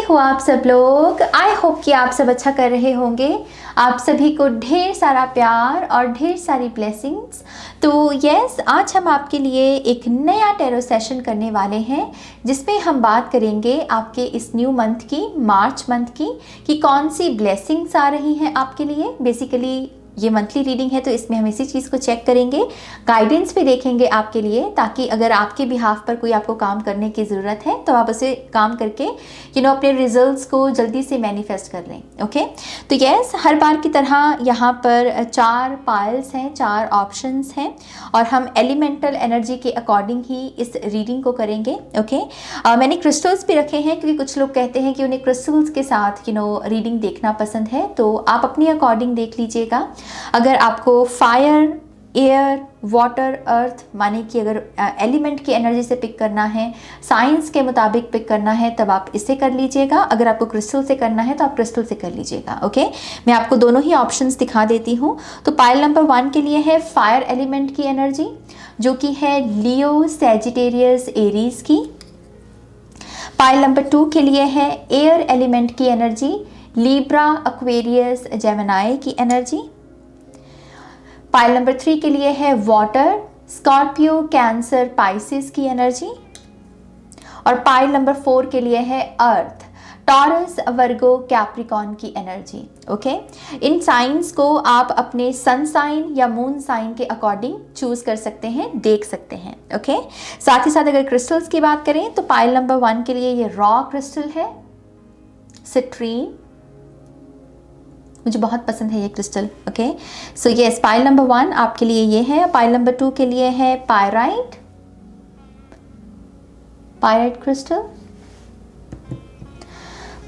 हो आप सब लोग? आई होप कि आप सब अच्छा कर रहे होंगे। आप सभी को ढेर सारा प्यार और ढेर सारी ब्लेसिंग्स। तो यस, आज हम आपके लिए एक नया टैरो सेशन करने वाले हैं जिसमें हम बात करेंगे आपके इस न्यू मंथ की, मार्च मंथ की, कि कौन सी ब्लेसिंग्स आ रही हैं आपके लिए। बेसिकली ये मंथली रीडिंग है तो इसमें हम इसी चीज़ को चेक करेंगे, गाइडेंस भी देखेंगे आपके लिए, ताकि अगर आपके बिहाफ पर कोई आपको काम करने की ज़रूरत है तो आप उसे काम करके अपने रिजल्ट्स को जल्दी से मैनिफेस्ट कर लें। ओके, तो यस, हर बार की तरह यहाँ पर 4 पाइल्स हैं, 4 ऑप्शंस हैं और हम एलिमेंटल एनर्जी के अकॉर्डिंग ही इस रीडिंग को करेंगे। ओके, मैंने क्रिस्टल्स भी रखे हैं क्योंकि कुछ लोग कहते हैं कि उन्हें क्रिस्टल्स के साथ रीडिंग देखना पसंद है, तो आप अपनी अकॉर्डिंग देख लीजिएगा। अगर आपको फायर, एयर, वाटर, अर्थ माने कि अगर एलिमेंट की एनर्जी से पिक करना है, साइंस के मुताबिक पिक करना है, तब आप इससे कर लीजिएगा। अगर आपको क्रिस्टल से करना है तो आप क्रिस्टल से कर लीजिएगा। ओके, मैं आपको दोनों ही ऑप्शंस दिखा देती हूँ। तो पाइल नंबर 1 के लिए है फायर एलिमेंट की एनर्जी, जो कि है लियो, सैजिटेरियस, एरीज की। पाइल नंबर 2 के लिए है एयर एलिमेंट की एनर्जी, लिब्रा, एक्वेरियस, जेमिनी की एनर्जी। पाइल नंबर 3 के लिए है वाटर, स्कॉर्पियो, कैंसर, पाइसिस की एनर्जी। और पाइल नंबर 4 के लिए है अर्थ, टॉरस, वर्गो, कैप्रिकॉन की एनर्जी। ओके, इन साइंस को आप अपने सन साइन या मून साइन के अकॉर्डिंग चूज कर सकते हैं, देख सकते हैं। ओके, साथ ही साथ अगर क्रिस्टल्स की बात करें तो पाइल नंबर 1 के लिए ये रॉ क्रिस्टल है, सिट्रीन, मुझे बहुत पसंद है ये crystal. Okay, so yes, pile number 1 आपके लिए ये है। पाइल नंबर 2 के लिए है pyrite, pyrite crystal.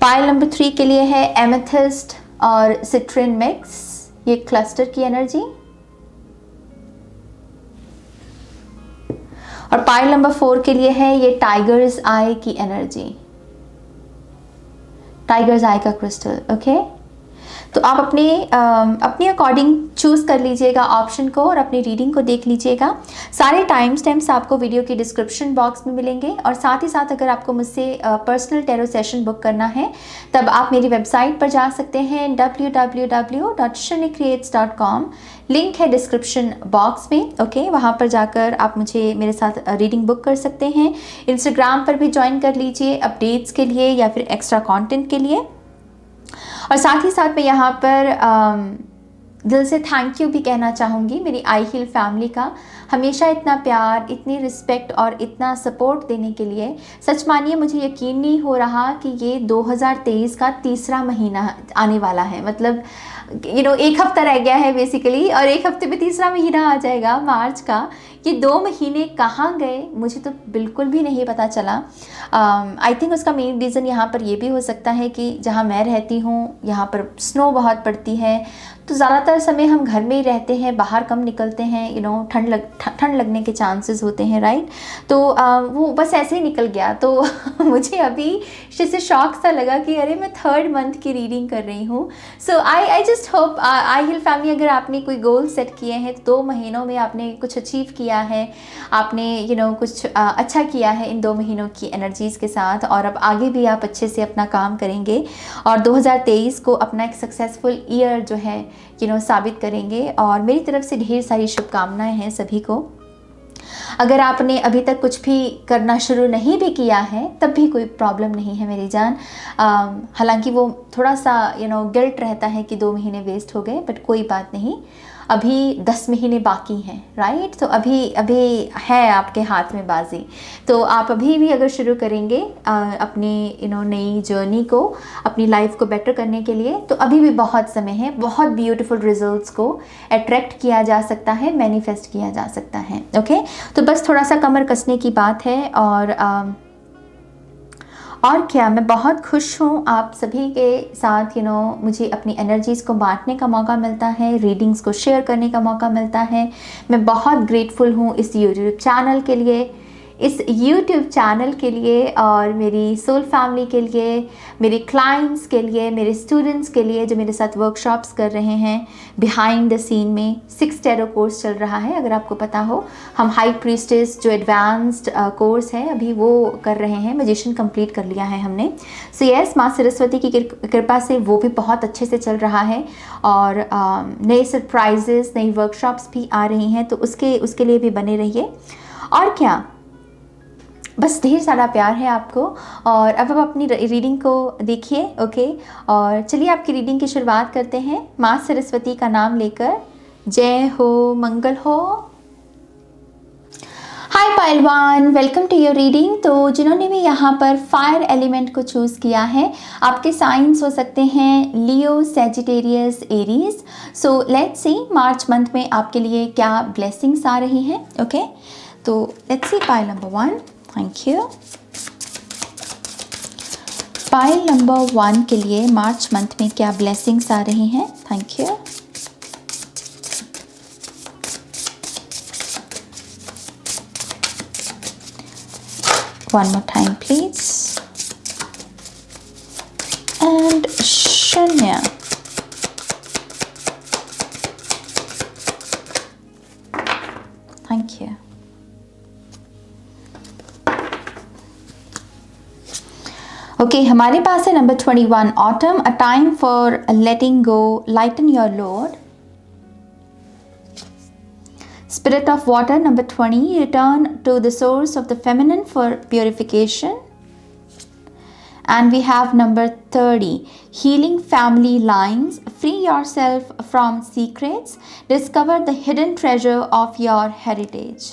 Pile number 3 के लिए है एमेथिस्ट और सिट्रिन मिक्स, ये क्लस्टर की एनर्जी। और पाइल नंबर 4 के लिए है ये टाइगर्स आई की एनर्जी, टाइगर्स आई का क्रिस्टल। ओके, तो आप अपने अकॉर्डिंग चूज़ कर लीजिएगा ऑप्शन को और अपनी रीडिंग को देख लीजिएगा। सारे टाइम स्टैम्प्स आपको वीडियो की डिस्क्रिप्शन बॉक्स में मिलेंगे। और साथ ही साथ अगर आपको मुझसे पर्सनल टैरो सेशन बुक करना है तब आप मेरी वेबसाइट पर जा सकते हैं www.shrenicreates.com, लिंक है डिस्क्रिप्शन बॉक्स में। ओके, वहाँ पर जाकर आप मेरे साथ रीडिंग बुक कर सकते हैं। इंस्टाग्राम पर भी ज्वाइन कर लीजिए अपडेट्स के लिए या फिर एक्स्ट्रा कंटेंट के लिए। और साथ ही साथ मैं यहाँ पर दिल से थैंक यू भी कहना चाहूँगी मेरी आई हील फैमिली का, हमेशा इतना प्यार, इतनी रिस्पेक्ट और इतना सपोर्ट देने के लिए। सच मानिए, मुझे यकीन नहीं हो रहा कि ये 2023 का तीसरा महीना आने वाला है। मतलब एक हफ्ता रह गया है बेसिकली, और एक हफ्ते में तीसरा महीना आ जाएगा मार्च का। ये 2 महीने कहाँ गए मुझे तो बिल्कुल भी नहीं पता चला। आई थिंक उसका मेन रीज़न यहाँ पर ये भी हो सकता है कि जहाँ मैं रहती हूँ यहाँ पर स्नो बहुत पड़ती है, तो ज़्यादातर समय हम घर में ही रहते हैं, बाहर कम निकलते हैं। ठंड लगने के चांसेस होते हैं, राइट। तो वो बस ऐसे ही निकल गया। तो मुझे अभी से शॉक सा लगा कि अरे मैं 3rd मंथ की रीडिंग कर रही हूँ। So I just hope I heal family, अगर आपने कोई गोल सेट किए हैं तो 2 महीनों में आपने कुछ अचीव किया है, आपने कुछ अच्छा किया है इन 2 महीनों की एनर्जीज़ के साथ, और अब आगे भी आप अच्छे से अपना काम करेंगे और 2023 को अपना एक सक्सेसफुल ईयर जो है साबित करेंगे। और मेरी तरफ से ढेर सारी शुभकामनाएं हैं सभी को। अगर आपने अभी तक कुछ भी करना शुरू नहीं भी किया है तब भी कोई प्रॉब्लम नहीं है मेरी जान। हालांकि वो थोड़ा सा गिल्ट रहता है कि 2 महीने वेस्ट हो गए, बट कोई बात नहीं, अभी 10 महीने बाकी हैं, राइट। तो अभी है आपके हाथ में बाजी। तो आप अभी भी अगर शुरू करेंगे अपनी नई जर्नी को, अपनी लाइफ को बेटर करने के लिए, तो अभी भी बहुत समय है। बहुत ब्यूटीफुल रिजल्ट्स को अट्रैक्ट किया जा सकता है, मैनिफेस्ट किया जा सकता है। ओके, तो बस थोड़ा सा कमर कसने की बात है। और क्या, मैं बहुत खुश हूँ आप सभी के साथ मुझे अपनी एनर्जीज़ को बांटने का मौका मिलता है, रीडिंग्स को शेयर करने का मौका मिलता है। मैं बहुत ग्रेटफुल हूँ इस यूट्यूब चैनल के लिए, इस YouTube चैनल के लिए और मेरी सोल फैमिली के लिए, मेरे क्लाइंट्स के लिए, मेरे स्टूडेंट्स के लिए जो मेरे साथ वर्कशॉप्स कर रहे हैं बिहाइंड द सीन में। 6 टैरो कोर्स चल रहा है, अगर आपको पता हो। हम हाई प्रीस्टेस जो एडवांस्ड कोर्स है अभी वो कर रहे हैं, मैजिशियन कंप्लीट कर लिया है हमने। सो यस, माँ सरस्वती की कृपा से वो भी बहुत अच्छे से चल रहा है और नए सरप्राइजेस, नई वर्कशॉप्स भी आ रही हैं, तो उसके लिए भी बने रहिए। और क्या, बस ढेर सारा प्यार है आपको। और अब अपनी रीडिंग को देखिए, ओके। और चलिए आपकी रीडिंग की शुरुआत करते हैं माँ सरस्वती का नाम लेकर। जय हो, मंगल हो। हाय पहलवान, वेलकम टू योर रीडिंग। तो जिन्होंने भी यहाँ पर फायर एलिमेंट को चूज़ किया है, आपके साइंस हो सकते हैं Leo, Sagittarius, Aries. So let's see March month में आपके लिए क्या ब्लेसिंग्स आ रही हैं, ओके। तो let's C pile number 1। Thank you. Pile number 1 के लिए मार्च मंथ में क्या ब्लेसिंग्स आ रही हैं, thank you. One more time please. And Shanya. Thank you. Okay, हमारे पास है number 21, Autumn, a time for letting go, lighten your load. Spirit of water, number 20, return to the source of the feminine for purification. And we have number 30, healing family lines, free yourself from secrets, discover the hidden treasure of your heritage.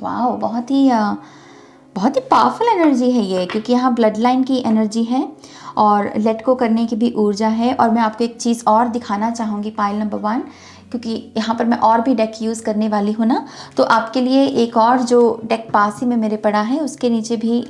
Wow, बहुत ही powerful energy है ये, क्योंकि यहाँ blood line की energy है और let go करने की भी ऊर्जा है। और मैं आपको एक चीज़ और दिखाना चाहूँगी पाइल नंबर 1, क्योंकि यहाँ पर मैं और भी डेक यूज़ करने वाली हूँ ना, तो आपके लिए एक और जो डेक पास ही में मेरे पड़ा है उसके नीचे भी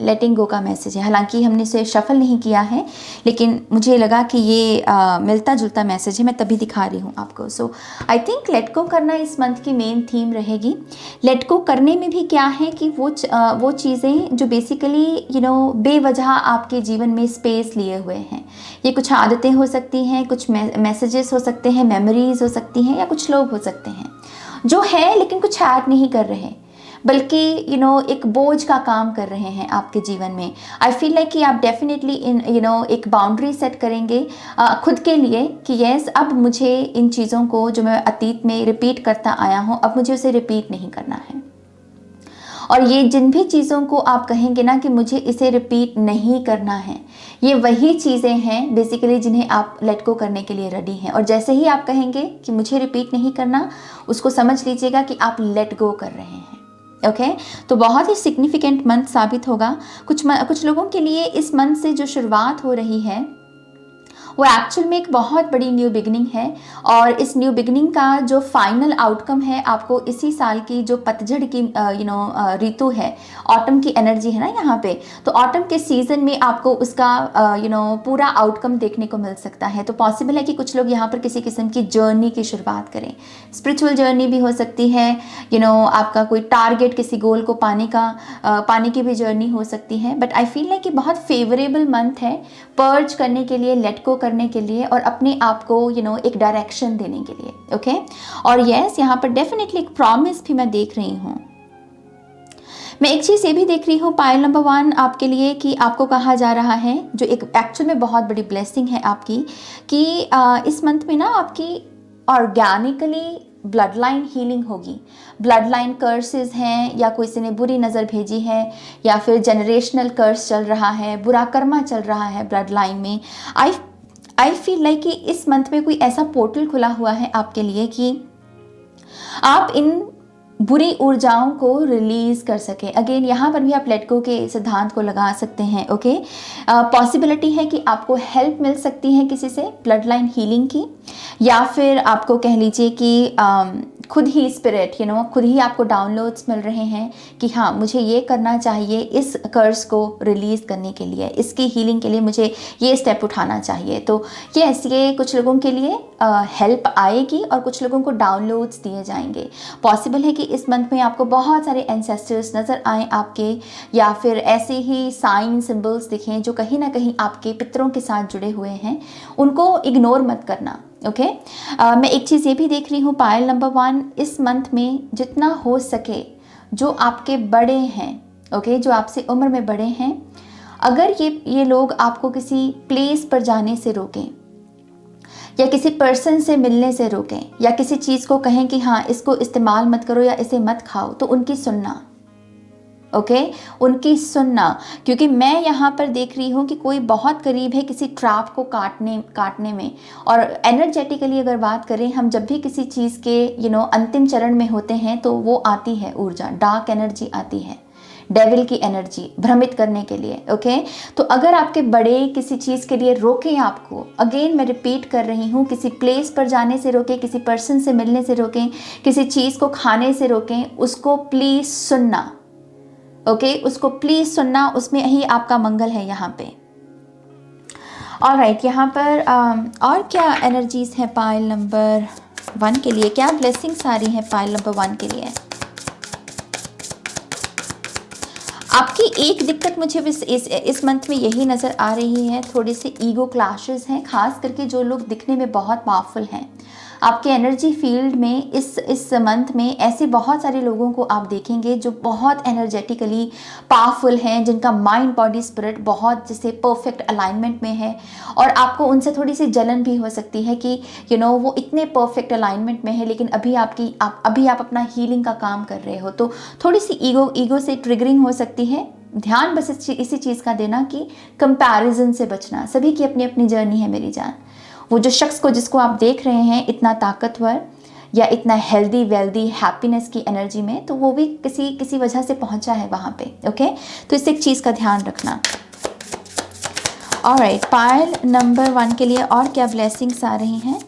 लेटिंग गो का मैसेज है। हालांकि हमने इसे शफल नहीं किया है, लेकिन मुझे लगा कि ये मिलता जुलता मैसेज है, मैं तभी दिखा रही हूँ आपको। सो आई थिंक लेट गो करना इस मंथ की मेन थीम रहेगी। लेट गो करने में भी क्या है कि वो चीज़ें जो बेसिकली बेवजह आपके जीवन में स्पेस लिए हुए हैं। ये कुछ आदतें हो सकती हैं, कुछ मैसेजेस हो सकते हैं, मेमोरीज हो सकती हैं, या कुछ लोग हो सकते हैं जो है लेकिन कुछ ऐड नहीं कर रहे, बल्कि एक बोझ का काम कर रहे हैं आपके जीवन में। आई फील लाइक कि आप डेफिनेटली एक बाउंड्री सेट करेंगे खुद के लिए कि यस, अब मुझे इन चीज़ों को जो मैं अतीत में रिपीट करता आया हूँ, अब मुझे उसे रिपीट नहीं करना है। और ये जिन भी चीज़ों को आप कहेंगे ना कि मुझे इसे रिपीट नहीं करना है, ये वही चीज़ें हैं बेसिकली जिन्हें आप लेट गो करने के लिए रेडी हैं। और जैसे ही आप कहेंगे कि मुझे रिपीट नहीं करना, उसको समझ लीजिएगा कि आप लेट गो कर रहे हैं, ओके। तो बहुत ही सिग्निफिकेंट मंथ साबित होगा कुछ लोगों के लिए। इस मंथ से जो शुरुआत हो रही है वो एक्चुअल में एक बहुत बड़ी न्यू बिगनिंग है, और इस न्यू बिगनिंग का जो फाइनल आउटकम है आपको इसी साल की जो पतझड़ की ऋतु है, ऑटम की एनर्जी है ना यहाँ पे, तो ऑटम के सीजन में आपको उसका पूरा आउटकम देखने को मिल सकता है। तो पॉसिबल है कि कुछ लोग यहाँ पर किसी किस्म की जर्नी की शुरुआत करें। स्पिरिचुअल जर्नी भी हो सकती है, आपका कोई टारगेट, किसी गोल को पाने की भी जर्नी हो सकती है। बट आई फील लाइक कि बहुत फेवरेबल मंथ है पर्ज करने के लिए, लेट गो करने के लिए, और अपने आप को एक डायरेक्शन देने के लिए, ओके। और यस, यहाँ पर डेफिनेटली एक प्रॉमिस भी मैं देख रही हूँ। मैं एक चीज़ ये भी देख रही हूँ पाइल नंबर 1 आपके लिए, कि आपको कहा जा रहा है, जो एक एक्चुअल में बहुत बड़ी ब्लेसिंग है आपकी, कि इस मंथ में ना आपकी ऑर्गेनिकली ब्लड लाइन हीलिंग होगी। ब्लड लाइन कर्सेस हैं, या कोई से ने बुरी नज़र भेजी है, या फिर जनरेशनल कर्स चल रहा है, बुरा कर्मा चल रहा है ब्लड लाइन में। आई फील लाइक कि इस मंथ में कोई ऐसा पोर्टल खुला हुआ है आपके लिए कि आप इन बुरी ऊर्जाओं को रिलीज कर सके। अगेन यहाँ पर भी आप लेट गो के सिद्धांत को लगा सकते हैं, ओके। पॉसिबिलिटी है कि आपको हेल्प मिल सकती है किसी से ब्लड लाइन हीलिंग की, या फिर आपको कह लीजिए कि खुद ही स्पिरिट खुद ही आपको डाउनलोड्स मिल रहे हैं कि हाँ, मुझे ये करना चाहिए, इस कर्स को रिलीज़ करने के लिए, इसकी हीलिंग के लिए मुझे ये स्टेप उठाना चाहिए। तो यस, ये कुछ लोगों के लिए हेल्प आएगी और कुछ लोगों को डाउनलोड्स दिए जाएंगे। पॉसिबल है कि इस मंथ में आपको बहुत सारे एंसेस्टर्स नज़र आएँ आपके, या फिर ऐसे ही साइन सिंबल्स दिखें जो कहीं ना कहीं आपके पितरों के साथ जुड़े हुए हैं, उनको इग्नोर मत करना। ओके मैं एक चीज़ ये भी देख रही हूँ पायल नंबर 1, इस मंथ में जितना हो सके जो आपके बड़े हैं, ओके जो आपसे उम्र में बड़े हैं, अगर ये लोग आपको किसी प्लेस पर जाने से रोकें या किसी पर्सन से मिलने से रोकें या किसी चीज़ को कहें कि हाँ इसको इस्तेमाल मत करो या इसे मत खाओ, तो उनकी सुनना। ओके उनकी सुनना, क्योंकि मैं यहाँ पर देख रही हूँ कि कोई बहुत करीब है किसी ट्रैप को काटने में। और एनर्जेटिकली अगर बात करें, हम जब भी किसी चीज़ के अंतिम चरण में होते हैं तो वो आती है ऊर्जा, डार्क एनर्जी आती है, डेविल की एनर्जी भ्रमित करने के लिए। ओके तो अगर आपके बड़े किसी चीज़ के लिए रोकें आपको, अगेन मैं रिपीट कर रही हूँ, किसी प्लेस पर जाने से रोकें, किसी पर्सन से मिलने से रोकें, किसी चीज़ को खाने से रोकें, उसको प्लीज़ सुनना। ओके उसको प्लीज़ सुनना, उसमें ही आपका मंगल है यहाँ पे। ऑलराइट यहाँ पर और क्या एनर्जीज हैं पायल नंबर 1 के लिए, क्या ब्लेसिंग्स आ रही हैं पायल नंबर 1 के लिए। आपकी एक दिक्कत मुझे इस मंथ में यही नज़र आ रही है, थोड़े से ईगो क्लैशेस हैं, खास करके जो लोग दिखने में बहुत पावरफुल हैं आपके एनर्जी फील्ड में। इस मंथ में ऐसे बहुत सारे लोगों को आप देखेंगे जो बहुत एनर्जेटिकली पावरफुल हैं, जिनका माइंड बॉडी स्पिरिट बहुत जैसे परफेक्ट अलाइनमेंट में है, और आपको उनसे थोड़ी सी जलन भी हो सकती है कि वो इतने परफेक्ट अलाइनमेंट में है, लेकिन अभी आप अपना हीलिंग का काम कर रहे हो, तो थोड़ी सी ईगो से ट्रिगरिंग हो सकती है। ध्यान बस इसी चीज़ का देना कि कंपैरिजन से बचना। सभी की अपनी अपनी जर्नी है मेरी जान। वो जो शख्स को जिसको आप देख रहे हैं इतना ताकतवर या इतना हेल्दी वेल्दी हैप्पीनेस की एनर्जी में, तो वो भी किसी वजह से पहुंचा है वहाँ पे। ओके तो इस एक चीज़ का ध्यान रखना। ऑलराइट पायल नंबर 1 के लिए और क्या ब्लेसिंग्स आ रही हैं।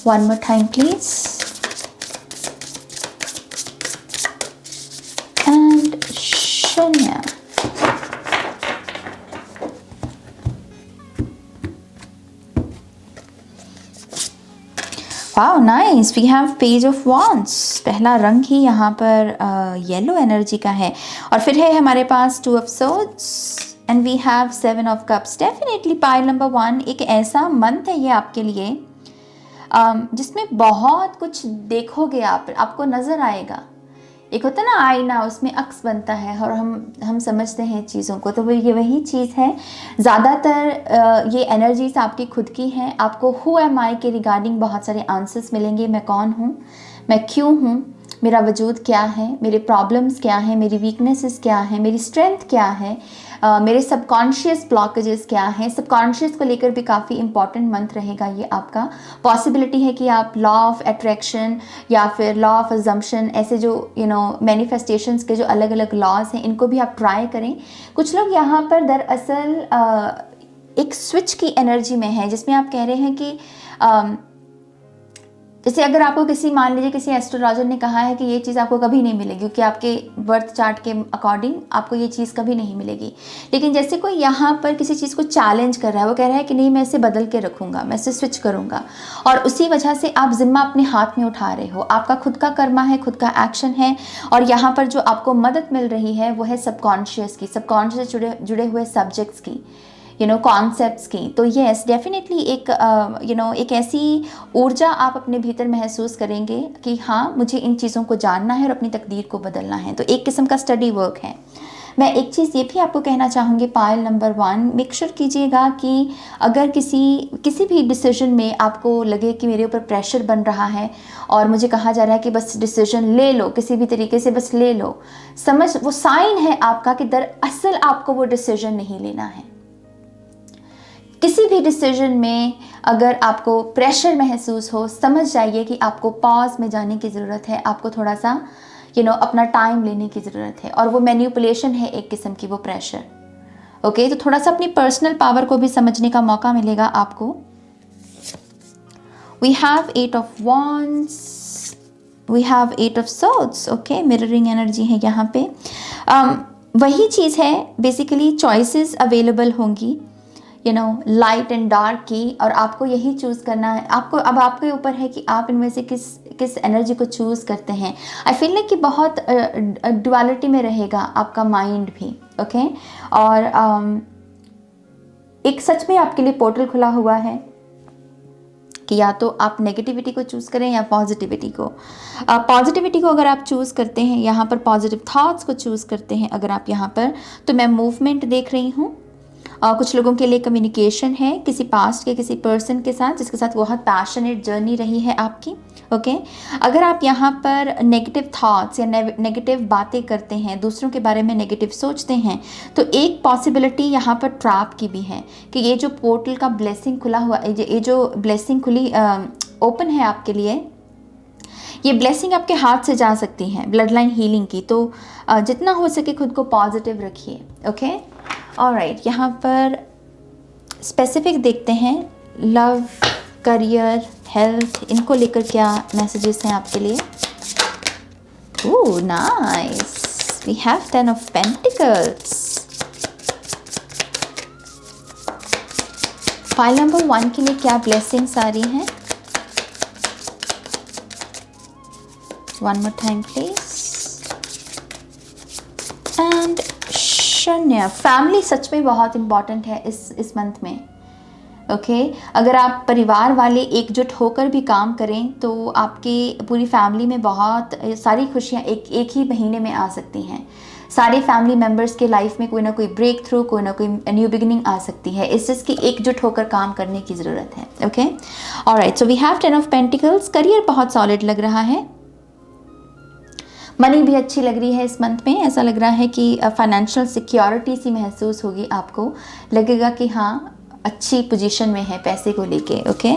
One more time please. And शून्य। Wow nice, we have page of wands. पहला रंग ही यहाँ पर येलो एनर्जी का है, और फिर है हमारे पास 2 of swords and we have 7 of cups. Definitely pile number 1 एक ऐसा मंथ है ये आपके लिए जिसमें बहुत कुछ देखोगे आपको नज़र आएगा। एक होता है ना आईना, उसमें अक्स बनता है और हम समझते हैं चीज़ों को, तो ये वही चीज़ है। ज़्यादातर ये एनर्जीज आपकी खुद की हैं। आपको हु एम आई के रिगार्डिंग बहुत सारे आंसर्स मिलेंगे। मैं कौन हूँ, मैं क्यों हूँ, मेरा वजूद क्या है, मेरे प्रॉब्लम्स क्या हैं, मेरी वीकनेसेस क्या हैं, मेरी स्ट्रेंथ क्या है, मेरे सबकॉन्शियस ब्लॉकेजेस क्या हैं। सबकॉन्शियस को लेकर भी काफ़ी इंपॉर्टेंट मंथ रहेगा ये आपका। पॉसिबिलिटी है कि आप लॉ ऑफ अट्रैक्शन या फिर लॉ ऑफ अजम्पशन, ऐसे जो मैनिफेस्टेशंस के जो अलग अलग लॉज हैं, इनको भी आप ट्राई करें। कुछ लोग यहाँ पर दरअसल एक स्विच की एनर्जी में है, जिसमें आप कह रहे हैं कि जैसे अगर आपको मान लीजिए किसी एस्ट्रोलॉजर ने कहा है कि ये चीज़ आपको कभी नहीं मिलेगी, क्योंकि आपके बर्थ चार्ट के अकॉर्डिंग आपको ये चीज़ कभी नहीं मिलेगी, लेकिन जैसे कोई यहाँ पर किसी चीज़ को चैलेंज कर रहा है, वो कह रहा है कि नहीं मैं इसे बदल के रखूँगा, मैं इसे स्विच करूँगा, और उसी वजह से आप जिम्मा अपने हाथ में उठा रहे हो। आपका खुद का कर्मा है, खुद का एक्शन है, और यहाँ पर जो आपको मदद मिल रही है वो है सबकॉन्शियस की, सबकॉन्शियस जुड़े हुए सब्जेक्ट्स की, कॉन्सेप्ट्स की। तो येस डेफिनेटली एक ऐसी ऊर्जा आप अपने भीतर महसूस करेंगे कि हाँ मुझे इन चीज़ों को जानना है और अपनी तकदीर को बदलना है। तो एक किस्म का स्टडी वर्क है। मैं एक चीज़ ये भी आपको कहना चाहूँगी पायल नंबर 1, मेक श्योर कीजिएगा कि अगर किसी भी डिसीजन में आपको लगे कि मेरे ऊपर प्रेशर बन रहा है और मुझे कहा जा रहा है कि बस डिसीजन ले लो, किसी भी तरीके से बस ले लो, वो साइन है आपका कि दरअसल आपको वो डिसीजन नहीं लेना है। किसी भी डिसीजन में अगर आपको प्रेशर महसूस हो, समझ जाइए कि आपको पॉज में जाने की ज़रूरत है, आपको थोड़ा सा अपना टाइम लेने की ज़रूरत है, और वो मैनिपुलेशन है एक किस्म की, वो प्रेशर। ओके तो थोड़ा सा अपनी पर्सनल पावर को भी समझने का मौका मिलेगा आपको। We have 8 of wands, we have 8 of swords. Okay mirroring energy है यहाँ पे। वही चीज़ है, बेसिकली चॉइसेस अवेलेबल होंगी। लाइट एंड डार्क की, और आपको यही चूज़ करना है। अब आपके ऊपर है कि आप इनमें से किस एनर्जी को चूज़ करते हैं। आई फील लाइक कि बहुत डुअलिटी में रहेगा आपका माइंड भी, ओके। और एक सच में आपके लिए पोर्टल खुला हुआ है कि या तो आप नेगेटिविटी को चूज़ करें या पॉजिटिविटी को। पॉजिटिविटी को अगर आप चूज़ करते हैं, यहाँ पर पॉजिटिव थॉट्स को चूज़ करते हैं अगर आप यहाँ पर, तो मैं मूवमेंट देख रही हूँ। कुछ लोगों के लिए कम्युनिकेशन है किसी पास्ट के किसी पर्सन के साथ जिसके साथ बहुत पैशनेट जर्नी रही है आपकी, ओके। अगर आप यहाँ पर नेगेटिव थॉट्स या नेगेटिव बातें करते हैं, दूसरों के बारे में नेगेटिव सोचते हैं, तो एक पॉसिबिलिटी यहाँ पर ट्रैप की भी है कि ये जो पोर्टल का ब्लेसिंग खुला हुआ, ये जो ब्लेसिंग खुली ओपन है आपके लिए, ये ब्लेसिंग आपके हाथ से जा सकती है, ब्लड लाइन हीलिंग की। तो जितना हो सके खुद को पॉजिटिव रखिए, ओके। ऑलराइट, यहाँ पर स्पेसिफिक देखते हैं, लव, करियर, हेल्थ, इनको लेकर क्या मैसेजेस हैं आपके लिए। Oh nice, we have 10 of pentacles. Pile number 1 के लिए क्या ब्लेसिंग्स आ रही हैं। One more time please. And शून्य। फैमिली सच में बहुत इम्पॉर्टेंट है इस मंथ में, ओके। अगर आप परिवार वाले एकजुट होकर भी काम करें तो आपकी पूरी फैमिली में बहुत सारी खुशियाँ एक ही महीने में आ सकती हैं। सारे फैमिली मेम्बर्स के लाइफ में कोई ना कोई ब्रेक थ्रू, कोई ना कोई न्यू बिगिनिंग आ सकती है। इस चीज़ की एकजुट होकर काम करने की ज़रूरत है, okay. Alright, so we have 10 of pentacles. Career बहुत सॉलिड लग रहा है, मनी भी अच्छी लग रही है इस मंथ में। ऐसा लग रहा है कि फाइनेंशियल सिक्योरिटी सी महसूस होगी, आपको लगेगा कि हाँ अच्छी पोजीशन में है पैसे को लेके, ओके।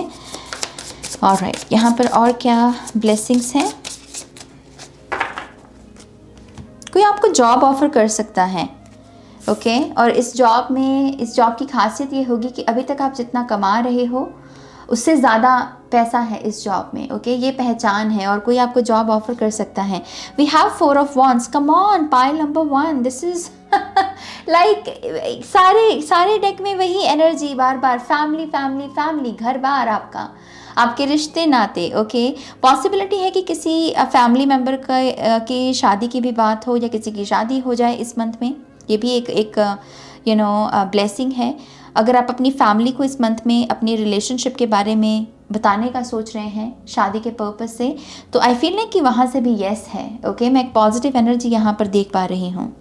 ऑलराइट, यहाँ पर और क्या ब्लेसिंग्स हैं। कोई आपको जॉब ऑफर कर सकता है, ओके। और इस जॉब की खासियत ये होगी कि अभी तक आप जितना कमा रहे हो उससे ज़्यादा पैसा है इस जॉब में, ओके। ये पहचान है और कोई आपको जॉब ऑफर कर सकता है। We have 4 of wands, come on, pile number 1, this is like सारे डेक में वही एनर्जी बार बार, फैमिली फैमिली फैमिली, घर बार आपका, आपके रिश्ते नाते, ओके। पॉसिबिलिटी है कि किसी फैमिली मेम्बर की शादी की भी बात हो या किसी की शादी हो जाए इस मंथ में। ये भी एक ब्लेसिंग है। अगर आप अपनी फैमिली को इस मंथ में अपनी रिलेशनशिप के बारे में बताने का सोच रहे हैं शादी के पर्पस से, तो आई फील लाइक कि वहाँ से भी येस है, ओके। मैं एक पॉजिटिव एनर्जी यहाँ पर देख पा रही हूँ।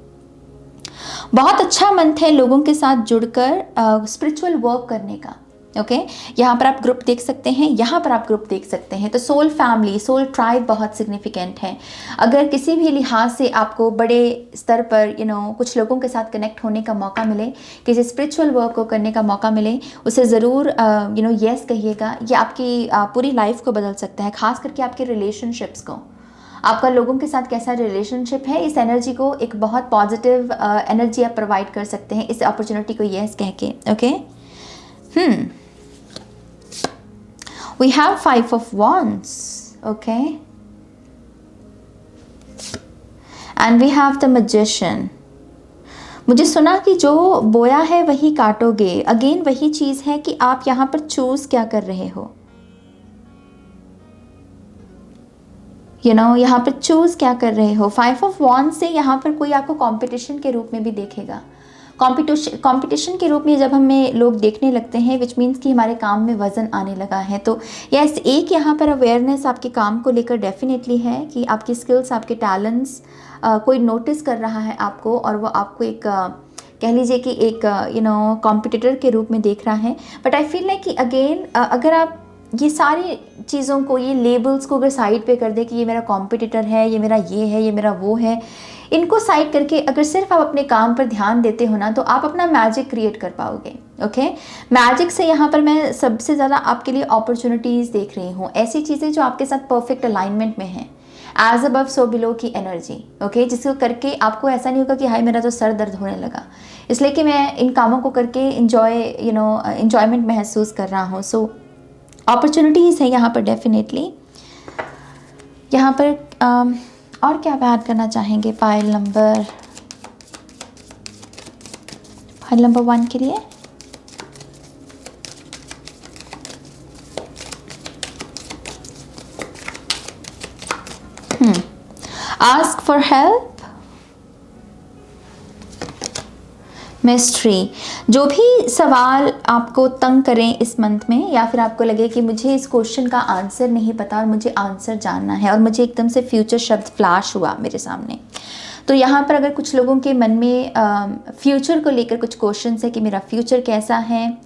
बहुत अच्छा मंथ है लोगों के साथ जुड़कर स्पिरिचुअल वर्क करने का, ओके। यहाँ पर आप ग्रुप देख सकते हैं, यहाँ पर आप ग्रुप देख सकते हैं। तो सोल फैमिली, सोल ट्राइब बहुत सिग्निफिकेंट है। अगर किसी भी लिहाज से आपको बड़े स्तर पर कुछ लोगों के साथ कनेक्ट होने का मौका मिले, किसी स्पिरिचुअल वर्क को करने का मौका मिले, उसे ज़रूर येस कहिएगा। ये आपकी पूरी लाइफ को बदल सकता है, खास करके आपके रिलेशनशिप्स को। आपका लोगों के साथ कैसा रिलेशनशिप है, इस एनर्जी को एक बहुत पॉजिटिव एनर्जी आप प्रोवाइड कर सकते हैं इस अपॉर्चुनिटी को येस कह के, okay. We have 5 of wands, okay, and we have the magician. मुझे सुना कि जो बोया है वही काटोगे। अगेन वही चीज़ है कि आप यहाँ पर चूज़ क्या कर रहे हो, यहाँ पर चूज़ क्या कर रहे हो। 5 ऑफ wands से यहाँ पर कोई आपको कंपटीशन के रूप में भी देखेगा। कंपटीशन के रूप में जब हमें लोग देखने लगते हैं, विच मीन्स कि हमारे काम में वज़न आने लगा है। तो यस, एक यहाँ पर अवेयरनेस आपके काम को लेकर डेफिनेटली है कि आपकी स्किल्स, आपके टैलेंट्स कोई नोटिस कर रहा है आपको, और वो आपको एक कह लीजिए कि एक कॉम्पिटिटर के रूप में देख रहा है। बट आई फील लाइक कि अगेन अगर आप ये सारी चीज़ों को, ये लेबल्स को अगर साइड पे कर दे कि ये मेरा कॉम्पिटिटर है, ये मेरा ये है, ये मेरा वो है, इनको साइड करके अगर सिर्फ आप अपने काम पर ध्यान देते हो ना, तो आप अपना मैजिक क्रिएट कर पाओगे, ओके। मैजिक से यहाँ पर मैं सबसे ज़्यादा आपके लिए अपॉर्चुनिटीज़ देख रही हूँ, ऐसी चीज़ें जो आपके साथ परफेक्ट अलाइनमेंट में हैं, एज अबव सो बिलो की एनर्जी, ओके, जिसको करके आपको ऐसा नहीं होगा कि हाय मेरा तो सर दर्द होने लगा, इसलिए कि मैं इन कामों को करके इंजॉयमेंट महसूस कर रहा हूँ। सो अपॉर्चुनिटीज़ है यहाँ पर डेफिनेटली। यहाँ पर और क्या बात करना चाहेंगे फाइल नंबर 1 के लिए। Ask for help, mystery. जो भी सवाल आपको तंग करें इस मंथ में, या फिर आपको लगे कि मुझे इस क्वेश्चन का आंसर नहीं पता और मुझे आंसर जानना है, और मुझे एकदम से फ्यूचर शब्द फ्लैश हुआ मेरे सामने, तो यहाँ पर अगर कुछ लोगों के मन में फ्यूचर को लेकर कुछ क्वेश्चंस है कि मेरा फ्यूचर कैसा है,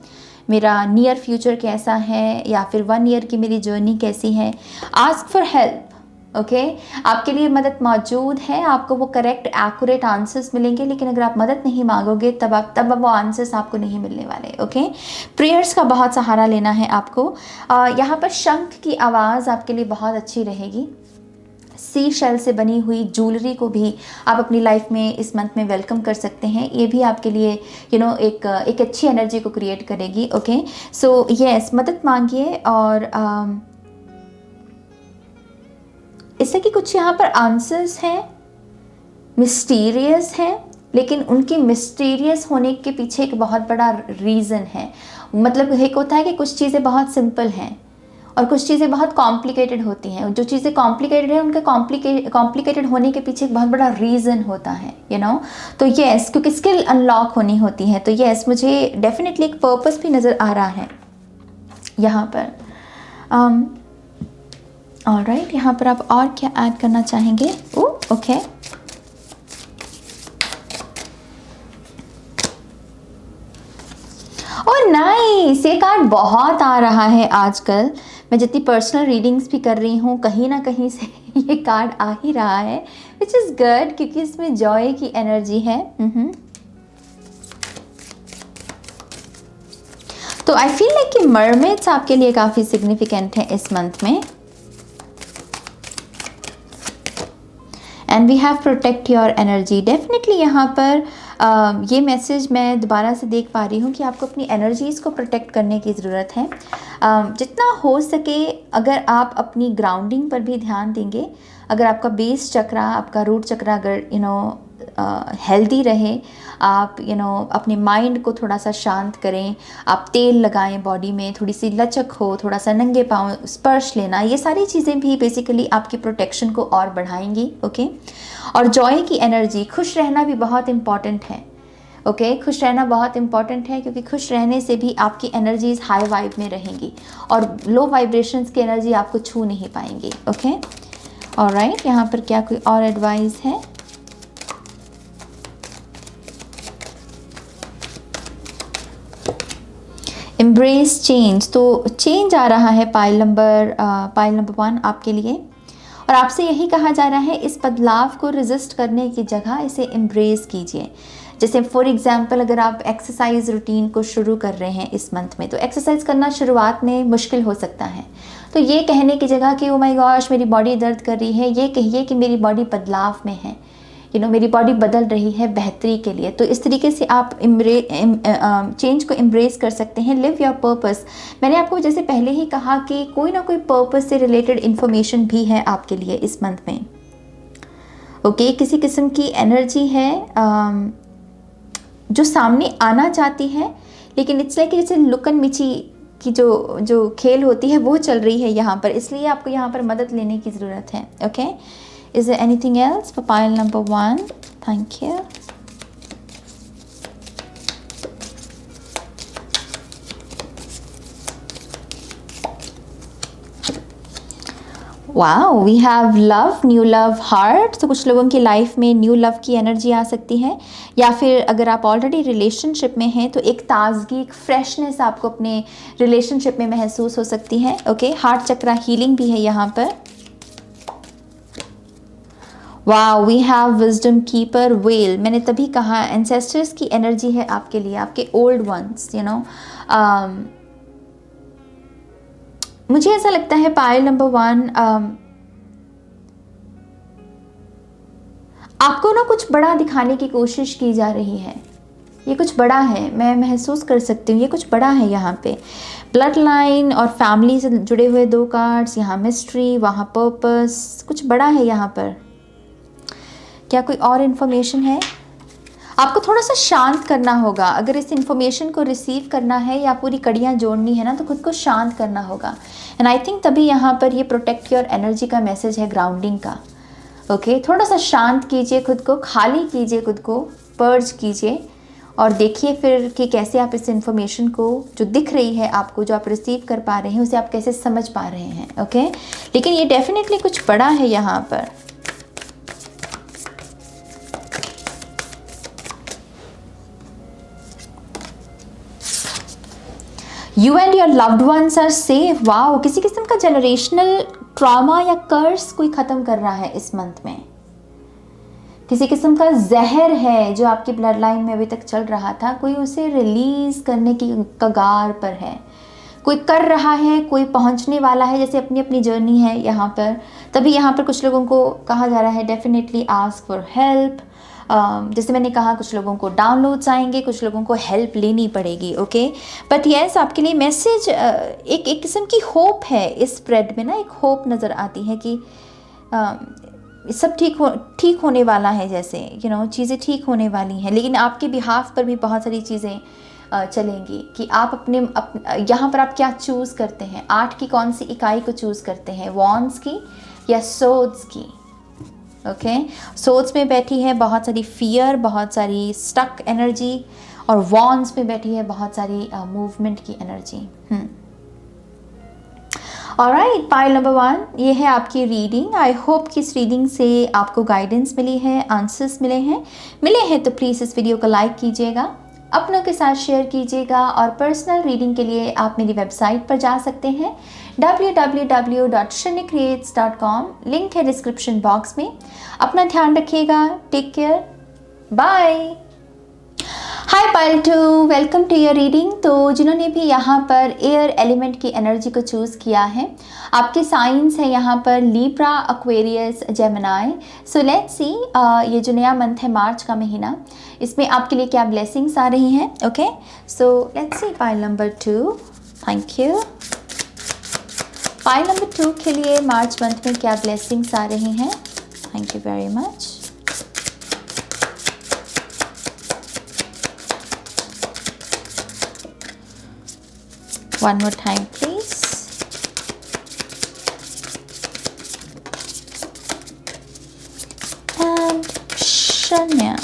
मेरा नियर फ्यूचर कैसा है, या फिर 1 ईयर की मेरी जर्नी कैसी है, आस्क फॉर हेल्प। ओके, आपके लिए मदद मौजूद है, आपको वो करेक्ट एक्यूरेट आंसर्स मिलेंगे, लेकिन अगर आप मदद नहीं मांगोगे तब वो आंसर्स आपको नहीं मिलने वाले। ओके, प्रेयर्स का बहुत सहारा लेना है आपको। यहाँ पर शंख की आवाज़ आपके लिए बहुत अच्छी रहेगी। सी शेल से बनी हुई ज्वेलरी को भी आप अपनी लाइफ में इस मंथ में वेलकम कर सकते हैं। ये भी आपके लिए एक अच्छी एनर्जी को क्रिएट करेगी। ओके, सो यस, मदद मांगिए। और इससे कि कुछ यहाँ पर आंसर्स हैं, मिस्टीरियस हैं, लेकिन उनकी मिस्टीरियस होने के पीछे एक बहुत बड़ा रीज़न है। मतलब एक होता है कि कुछ चीज़ें बहुत सिंपल हैं और कुछ चीज़ें बहुत कॉम्प्लिकेटेड होती हैं। जो चीज़ें कॉम्प्लिकेटेड हैं उनके कॉम्प्लिकेटेड होने के पीछे एक बहुत बड़ा रीज़न होता है, तो यस, क्योंकि स्किल अनलॉक होनी होती है। तो यस, मुझे डेफिनेटली एक पर्पस भी नज़र आ रहा है यहाँ पर। ऑलराइट, यहाँ पर आप और क्या ऐड करना चाहेंगे? ओके, और नाइस, ये कार्ड बहुत आ रहा है आजकल। मैं जितनी पर्सनल रीडिंग्स भी कर रही हूँ, कहीं ना कहीं से ये कार्ड आ ही रहा है, विच इज़ गुड, क्योंकि इसमें जॉय की एनर्जी है। तो आई फील लाइक कि मरमेड्स आपके लिए काफ़ी सिग्निफिकेंट है इस मंथ में। And we have protect your energy. Definitely यहाँ पर ये मैसेज मैं दोबारा से देख पा रही हूँ कि आपको अपनी एनर्जीज़ को प्रोटेक्ट करने की ज़रूरत है। जितना हो सके अगर आप अपनी ग्राउंडिंग पर भी ध्यान देंगे, अगर आपका बेस चक्रा, आपका रूट चक्रा अगर हेल्दी रहे, आप अपने माइंड को थोड़ा सा शांत करें, आप तेल लगाएं बॉडी में, थोड़ी सी लचक हो, थोड़ा सा नंगे पाँव स्पर्श लेना, ये सारी चीज़ें भी बेसिकली आपकी प्रोटेक्शन को और बढ़ाएंगी। ओके, और जॉय की एनर्जी, खुश रहना भी बहुत इम्पॉर्टेंट है। ओके, खुश रहना बहुत इम्पॉर्टेंट है, क्योंकि खुश रहने से भी आपकी एनर्जीज हाई वाइब में रहेंगी और लो वाइब्रेशंस की एनर्जी आपको छू नहीं पाएंगी। ओके, ऑलराइट, यहाँ पर क्या कोई और एडवाइस है? एम्ब्रेस चेंज, तो चेंज आ रहा है पाइल नंबर 1 आपके लिए, और आपसे यही कहा जा रहा है इस बदलाव को रेजिस्ट करने की जगह इसे एम्ब्रेस कीजिए। जैसे फॉर एग्जांपल, अगर आप एक्सरसाइज रूटीन को शुरू कर रहे हैं इस मंथ में, तो एक्सरसाइज करना शुरुआत में मुश्किल हो सकता है, तो ये कहने की जगह कि ओ माय गॉश मेरी बॉडी दर्द कर रही है, ये कहिए कि मेरी बॉडी बदलाव में है, मेरी बॉडी बदल रही है बेहतरी के लिए। तो इस तरीके से आप चेंज को एम्ब्रेस कर सकते हैं। लिव योर पर्पस, मैंने आपको जैसे पहले ही कहा कि कोई ना कोई पर्पस से रिलेटेड इन्फॉर्मेशन भी है आपके लिए इस मंथ में। ओके, किसी किस्म की एनर्जी है जो सामने आना चाहती है, लेकिन इट्स लाइक जैसे लुकन मिची की जो खेल होती है वो चल रही है यहाँ पर, इसलिए आपको यहाँ पर मदद लेने की ज़रूरत है। Okay, is there anything else for pile number 1? Thank you. Wow, we have love, new love, heart. तो कुछ लोगों की लाइफ में न्यू लव की एनर्जी आ सकती है, या फिर अगर आप ऑलरेडी रिलेशनशिप में हैं तो एक ताजगी, एक फ्रेशनेस आपको अपने रिलेशनशिप में महसूस हो सकती है। ओके, हार्ट चक्रा हीलिंग भी है यहाँ पर। Wow, we have wisdom keeper, well. मैंने तभी कहा एंसेस्टर्स की एनर्जी है आपके लिए, आपके ओल्ड वंस, मुझे ऐसा लगता है पाइल नंबर 1, आपको ना कुछ बड़ा दिखाने की कोशिश की जा रही है। ये कुछ बड़ा है, मैं महसूस कर सकती हूँ, ये कुछ बड़ा है यहाँ पे। ब्लड लाइन और फैमिली से जुड़े हुए 2 कार्ड्स, यहाँ मिस्ट्री, वहाँ पर्पस, कुछ बड़ा है यहाँ पर। क्या कोई और इन्फॉर्मेशन है? आपको थोड़ा सा शांत करना होगा अगर इस इन्फॉर्मेशन को रिसीव करना है या पूरी कड़ियाँ जोड़नी है ना, तो खुद को शांत करना होगा। एंड आई थिंक तभी यहाँ पर ये प्रोटेक्ट योर एनर्जी का मैसेज है, ग्राउंडिंग का। ओके, थोड़ा सा शांत कीजिए खुद को, खाली कीजिए खुद को, पर्ज कीजिए और देखिए फिर कि कैसे आप इस इंफॉर्मेशन को जो दिख रही है आपको, जो आप रिसीव कर पा रहे हैं, उसे आप कैसे समझ पा रहे हैं। ओके, लेकिन ये डेफिनेटली कुछ बड़ा है यहाँ पर। You and your loved ones are safe। Wow, किसी किस्म का जनरेशनल ट्रॉमा या कर्स कोई ख़त्म कर रहा है इस मंथ में। किसी किस्म का जहर है जो आपकी ब्लड लाइन में अभी तक चल रहा था, कोई उसे रिलीज़ करने की कगार पर है, कोई कर रहा है, कोई पहुंचने वाला है, जैसे अपनी अपनी जर्नी है यहाँ पर। तभी यहाँ पर कुछ लोगों को कहा जा रहा है डेफिनेटली आस्क फॉर हेल्प। जैसे मैंने कहा, कुछ लोगों को डाउनलोड्स आएंगे, कुछ लोगों को हेल्प लेनी पड़ेगी। ओके, बट यस, आपके लिए मैसेज एक किस्म की होप है इस स्प्रेड में ना, एक होप नज़र आती है कि सब ठीक होने वाला है, जैसे चीज़ें ठीक होने वाली हैं। लेकिन आपके बिहाफ पर भी बहुत सारी चीज़ें चलेंगी कि आप यहाँ पर आप क्या चूज़ करते हैं। 8 की कौन सी इकाई को चूज़ करते हैं, वॉन्ड्स की या सोर्ड्स की। ओके, सोर्ड्स में बैठी है बहुत सारी फियर, बहुत सारी स्टक एनर्जी, और वॉन्ड्स में बैठी है बहुत सारी मूवमेंट की एनर्जी। ऑलराइट, पाइल नंबर 1, ये है आपकी रीडिंग। आई होप कि इस रीडिंग से आपको गाइडेंस मिली है, आंसर्स मिले हैं तो प्लीज़ इस वीडियो को लाइक कीजिएगा, अपनों के साथ शेयर कीजिएगा, और पर्सनल रीडिंग के लिए आप मेरी वेबसाइट पर जा सकते हैं www.shrenicreates.com। लिंक है डिस्क्रिप्शन बॉक्स में। अपना ध्यान रखिएगा, take care, bye. Hi pile 2, welcome to your reading. तो जिन्होंने भी यहाँ पर एयर एलिमेंट की एनर्जी को चूज़ किया है, आपके साइंस है यहाँ पर Libra, Aquarius, Gemini. So let's see ये जो नया मंथ है, मार्च का महीना, इसमें आपके लिए क्या ब्लेसिंग्स आ रही हैं। Okay, so let's C pile number 2। Thank you. Pile number 2 के लिए मार्च मंथ में क्या ब्लेसिंग्स आ रही हैं। Thank you very much. One more time, please. And Shanya.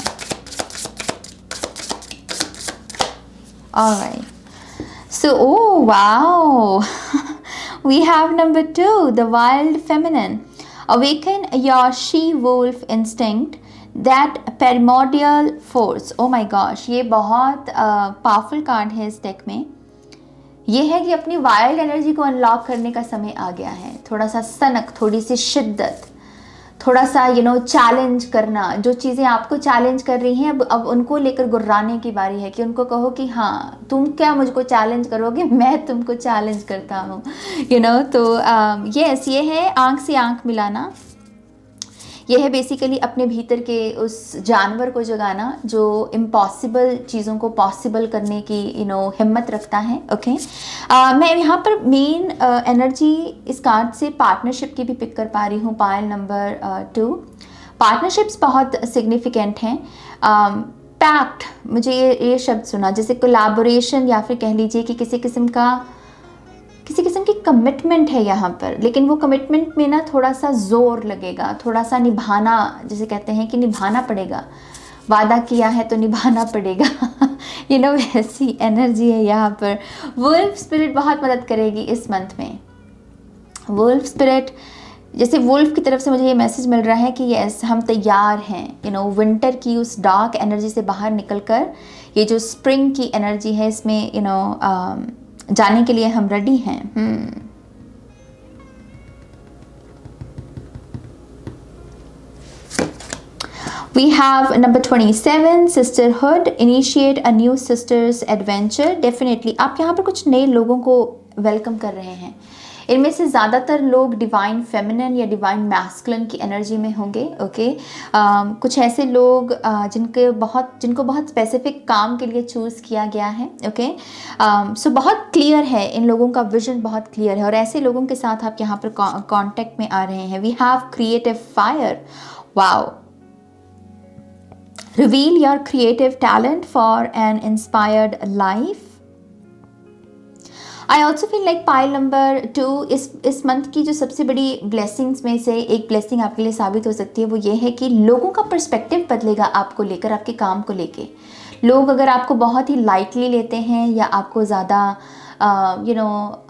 All right. So, oh wow. We have number 2, the wild feminine. Awaken your she-wolf instinct, that primordial force. Oh my gosh, ये बहुत powerful card है इस deck में। ये है कि अपनी wild energy को अनलॉक करने का समय आ गया है। थोड़ा सा सनक, थोड़ी सी शिद्दत, थोड़ा सा चैलेंज करना। जो चीज़ें आपको चैलेंज कर रही हैं, अब उनको लेकर गुर्राने की बारी है कि उनको कहो कि हाँ, तुम क्या मुझको चैलेंज करोगे, मैं तुमको चैलेंज करता हूँ। तो यस, ये है आंख से आंख मिलाना। यह है बेसिकली अपने भीतर के उस जानवर को जगाना जो इम्पॉसिबल चीज़ों को पॉसिबल करने की हिम्मत रखता है। ओके, मैं यहाँ पर मेन एनर्जी इस कार्ड से पार्टनरशिप की भी पिक कर पा रही हूँ। पाइल नंबर 2, पार्टनरशिप्स बहुत सिग्निफिकेंट हैं। पैक्ट, मुझे ये शब्द सुना, जैसे कोलैबोरेशन, या फिर कह लीजिए कि किसी किस्म की कमिटमेंट है यहाँ पर। लेकिन वो कमिटमेंट में ना थोड़ा सा जोर लगेगा, थोड़ा सा निभाना, जिसे कहते हैं कि निभाना पड़ेगा, वादा किया है तो निभाना पड़ेगा। वैसी एनर्जी है यहाँ पर। वुल्फ स्पिरिट बहुत मदद करेगी इस मंथ में। वुल्फ स्पिरिट, जैसे वुल्फ की तरफ से मुझे ये मैसेज मिल रहा है कि यस, हम तैयार हैं विंटर की उस डार्क एनर्जी से बाहर निकलकर ये जो स्प्रिंग की एनर्जी है, इसमें जाने के लिए हम रेडी हैं। We have number 27, sisterhood, initiate a new sisters adventure। Definitely आप यहाँ पर कुछ नए लोगों को वेलकम कर रहे हैं। इनमें से ज़्यादातर लोग डिवाइन फेमिनिन या डिवाइन मैस्कुलिन की एनर्जी में होंगे। ओके, कुछ ऐसे लोग जिनको बहुत स्पेसिफिक काम के लिए चूज़ किया गया है। ओके, सो बहुत क्लियर है, इन लोगों का विजन बहुत क्लियर है, और ऐसे लोगों के साथ आप यहाँ पर कांटेक्ट में आ रहे हैं। We have creative fire. Wow, reveal your creative talent for an inspired life. I also feel like pile number 2 इस मंथ की जो सबसे बड़ी ब्लेसिंग्स में से एक ब्लेसिंग आपके लिए साबित हो सकती है वो ये है कि लोगों का पर्सपेक्टिव बदलेगा आपको लेकर, आपके काम को लेके। लोग अगर आपको बहुत ही लाइटली लेते हैं या आपको ज़्यादा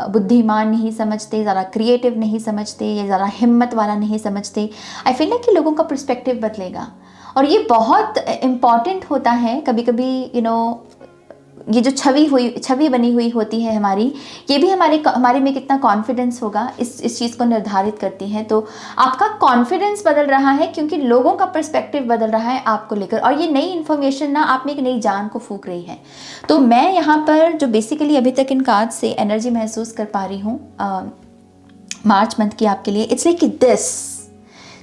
बुद्धिमान नहीं समझते, ज़्यादा क्रिएटिव नहीं समझते या ज़्यादा हिम्मत वाला नहीं समझते, आई फील लाइक कि लोगों का पर्सपेक्टिव बदलेगा। और ये बहुत इम्पॉर्टेंट होता है। कभी कभी ये जो छवि बनी हुई होती है हमारी, ये भी हमारे में कितना कॉन्फिडेंस होगा इस चीज़ को निर्धारित करती है। तो आपका कॉन्फिडेंस बदल रहा है क्योंकि लोगों का पर्सपेक्टिव बदल रहा है आपको लेकर, और ये नई इन्फॉर्मेशन ना आप में एक नई जान को फूंक रही है। तो मैं यहाँ पर जो बेसिकली अभी तक इन कार्ड से एनर्जी महसूस कर पा रही हूँ मार्च मंथ की आपके लिए, इट्स लाइक दिस,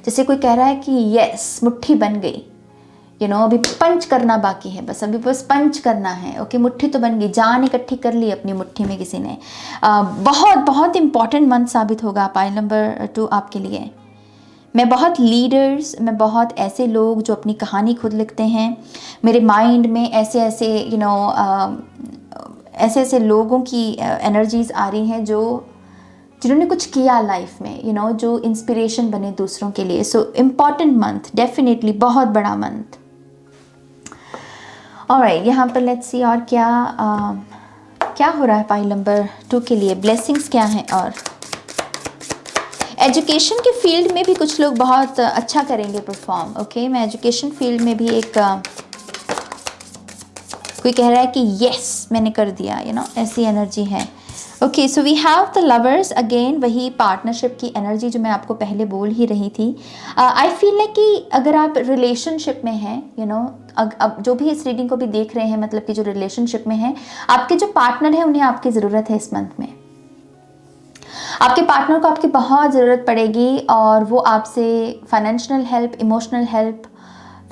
जैसे कोई कह रहा है कि यस मुट्ठी बन गई, अभी पंच करना बाकी है, अभी बस पंच करना है। ओके, मुट्ठी तो बन गई, जान इकट्ठी कर ली अपनी मुट्ठी में किसी ने। बहुत बहुत इंपॉर्टेंट मंथ साबित होगा पाइल नंबर 2 आपके लिए। मैं बहुत लीडर्स, मैं बहुत ऐसे लोग जो अपनी कहानी खुद लिखते हैं, मेरे माइंड में ऐसे ऐसे लोगों की एनर्जीज आ रही हैं जिन्होंने कुछ किया लाइफ में, जो इंस्पिरेशन बने दूसरों के लिए। सो इम्पॉर्टेंट मंथ, डेफिनेटली बहुत बड़ा मंथ। ऑलराइट, यहाँ पर लेट्स सी और क्या हो रहा है पाइल नंबर 2 के लिए, ब्लेसिंग्स क्या हैं। और एजुकेशन के फील्ड में भी कुछ लोग बहुत अच्छा करेंगे परफॉर्म। ओके, मैं एजुकेशन फील्ड में भी कोई कह रहा है कि यस मैंने कर दिया, ऐसी एनर्जी है। Okay, so we have the lovers again, वही पार्टनरशिप की एनर्जी जो मैं आपको पहले बोल ही रही थी। आई फील लाइक कि अगर आप रिलेशनशिप में हैं, अब जो भी इस रीडिंग को भी देख रहे हैं, मतलब कि जो रिलेशनशिप में हैं, आपके जो पार्टनर है उन्हें आपकी ज़रूरत है इस मंथ में। आपके पार्टनर को आपकी बहुत ज़रूरत पड़ेगी और वो आपसे financial help, emotional help,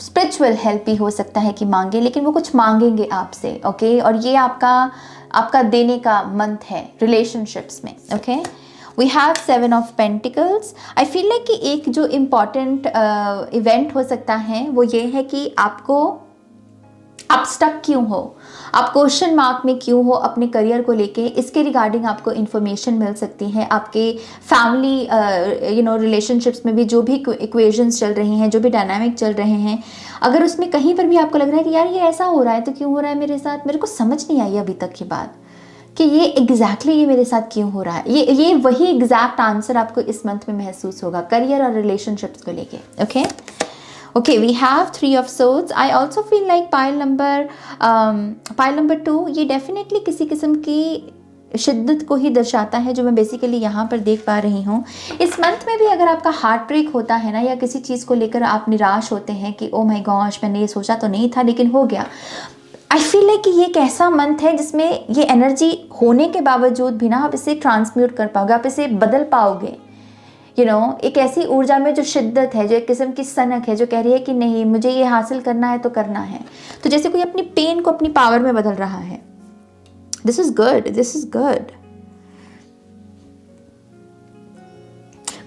spiritual help भी हो सकता है कि मांगे, लेकिन वो कुछ मांगेंगे आपसे। ओके, और ये आपका देने का मंथ है रिलेशनशिप्स में। Okay, we have 7 of pentacles. I feel like कि एक जो इम्पॉर्टेंट इवेंट हो सकता है वो ये है कि आप स्टक क्यों हो, आप क्वेश्चन मार्क में क्यों हो अपने करियर को लेके, इसके रिगार्डिंग आपको इन्फॉर्मेशन मिल सकती है। आपके फैमिली रिलेशनशिप्स में भी जो भी इक्वेशंस चल रही हैं, जो भी डायनामिक चल रहे हैं, अगर उसमें कहीं पर भी आपको लग रहा है कि यार ये ऐसा हो रहा है तो क्यों हो रहा है मेरे साथ, मेरे को समझ नहीं आई अभी तक की बात कि ये एग्जैक्टली ये मेरे साथ क्यों हो रहा है, ये वही एग्जैक्ट आंसर आपको इस मंथ में महसूस होगा करियर और रिलेशनशिप्स को लेके। Okay, we have 3 of swords. I also feel like pile number 2 ये डेफिनेटली किसी किस्म की शिद्दत को ही दर्शाता है, जो मैं बेसिकली यहाँ पर देख पा रही हूँ। इस मंथ में भी अगर आपका हार्ट ब्रेक होता है ना, या किसी चीज़ को लेकर आप निराश होते हैं कि ओ माय गॉश मैंने ये सोचा तो नहीं था लेकिन हो गया, आई फील लाइक कि ये एक ऐसा मंथ है जिसमें ये एनर्जी होने के बावजूद भी ना आप इसे ट्रांसम्यूट कर पाओगे, आप इसे बदल पाओगे। एक ऐसी ऊर्जा में जो शिद्दत है, जो एक किस्म की सनक है, जो कह रही है कि नहीं मुझे ये हासिल करना है तो करना है। तो जैसे कोई अपनी पेन को अपनी पावर में बदल रहा है। This is good.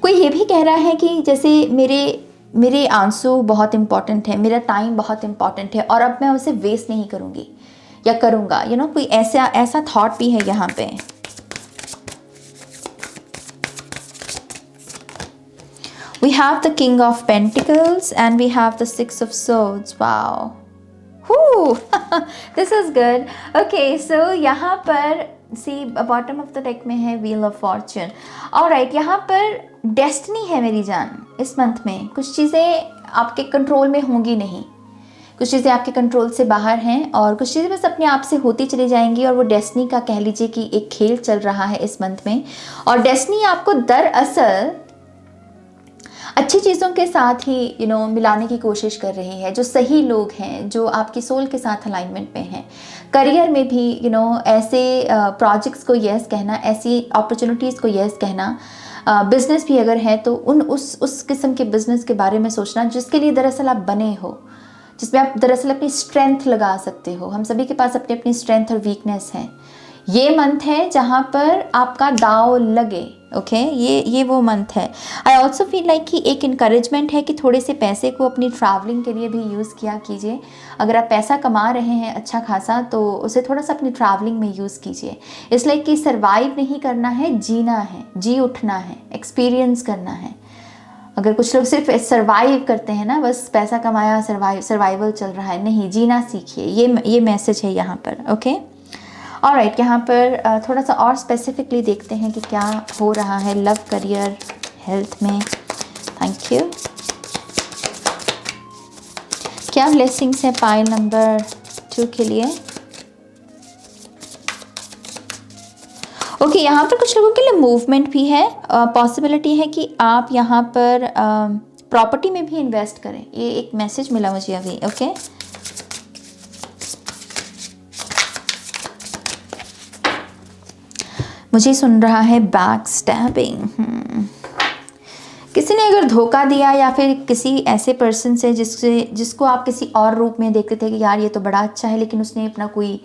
कोई ये भी कह रहा है कि जैसे मेरे आंसू बहुत इंपॉर्टेंट है, मेरा टाइम बहुत इंपॉर्टेंट है और अब मैं उसे वेस्ट नहीं करूंगी या करूंगा। कोई ऐसा थॉट भी है यहाँ पे। We have the King of Pentacles and we have the 6 of Swords. Wow. Whoo! This is good. Okay, so यहाँ पर see bottom of the deck में है Wheel of Fortune. Alright, यहाँ पर डेस्टिनी है मेरी जान। इस मंथ में कुछ चीज़ें आपके कंट्रोल में होंगी नहीं, कुछ चीज़ें आपके कंट्रोल से बाहर हैं और कुछ चीज़ें बस अपने आप से होती चली जाएंगी। और वो डेस्टिनी का कह लीजिए कि एक खेल चल रहा है इस मंथ में। और डेस्टिनी आपको दरअसल अच्छी चीज़ों के साथ ही मिलाने की कोशिश कर रही है। जो सही लोग हैं, जो आपकी सोल के साथ अलाइनमेंट में हैं, करियर में भी ऐसे प्रोजेक्ट्स को यस कहना, ऐसी अपॉर्चुनिटीज़ को यस कहना, बिजनेस भी अगर है तो उस किस्म के बिजनेस के बारे में सोचना जिसके लिए दरअसल आप बने हो, जिसमें आप दरअसल अपनी स्ट्रेंथ लगा सकते हो। हम सभी के पास अपनी अपनी स्ट्रेंथ और वीकनेस है। ये मंथ है जहाँ पर आपका दाव लगे। ओके ये वो मंथ है। आई ऑल्सो फील लाइक कि एक इंकरेजमेंट है कि थोड़े से पैसे को अपनी ट्रैवलिंग के लिए भी यूज़ किया कीजिए। अगर आप पैसा कमा रहे हैं अच्छा खासा तो उसे थोड़ा सा अपनी ट्रैवलिंग में यूज़ कीजिए। इसलिए कि सर्वाइव नहीं करना है, जीना है, जी उठना है, एक्सपीरियंस करना है। अगर कुछ लोग सिर्फ सर्वाइव करते हैं ना, बस पैसा कमाया सर्वाइवल चल रहा है, नहीं, जीना सीखिए। ये मैसेज है यहाँ पर। ओके ऑलराइट, यहाँ पर थोड़ा सा और स्पेसिफिकली देखते हैं कि क्या हो रहा है लव, करियर, हेल्थ में। Thank you. क्या ब्लेसिंग्स है पाइल नंबर 2 के लिए? ओके यहाँ पर कुछ लोगों के लिए मूवमेंट भी है। पॉसिबिलिटी है कि आप यहाँ पर प्रॉपर्टी में भी इन्वेस्ट करें। ये एक मैसेज मिला मुझे अभी। ओके मुझे सुन रहा है बैक स्टैबिंग। किसी ने अगर धोखा दिया या फिर किसी ऐसे पर्सन से जिसको आप किसी और रूप में देखते थे कि यार ये तो बड़ा अच्छा है, लेकिन उसने अपना कोई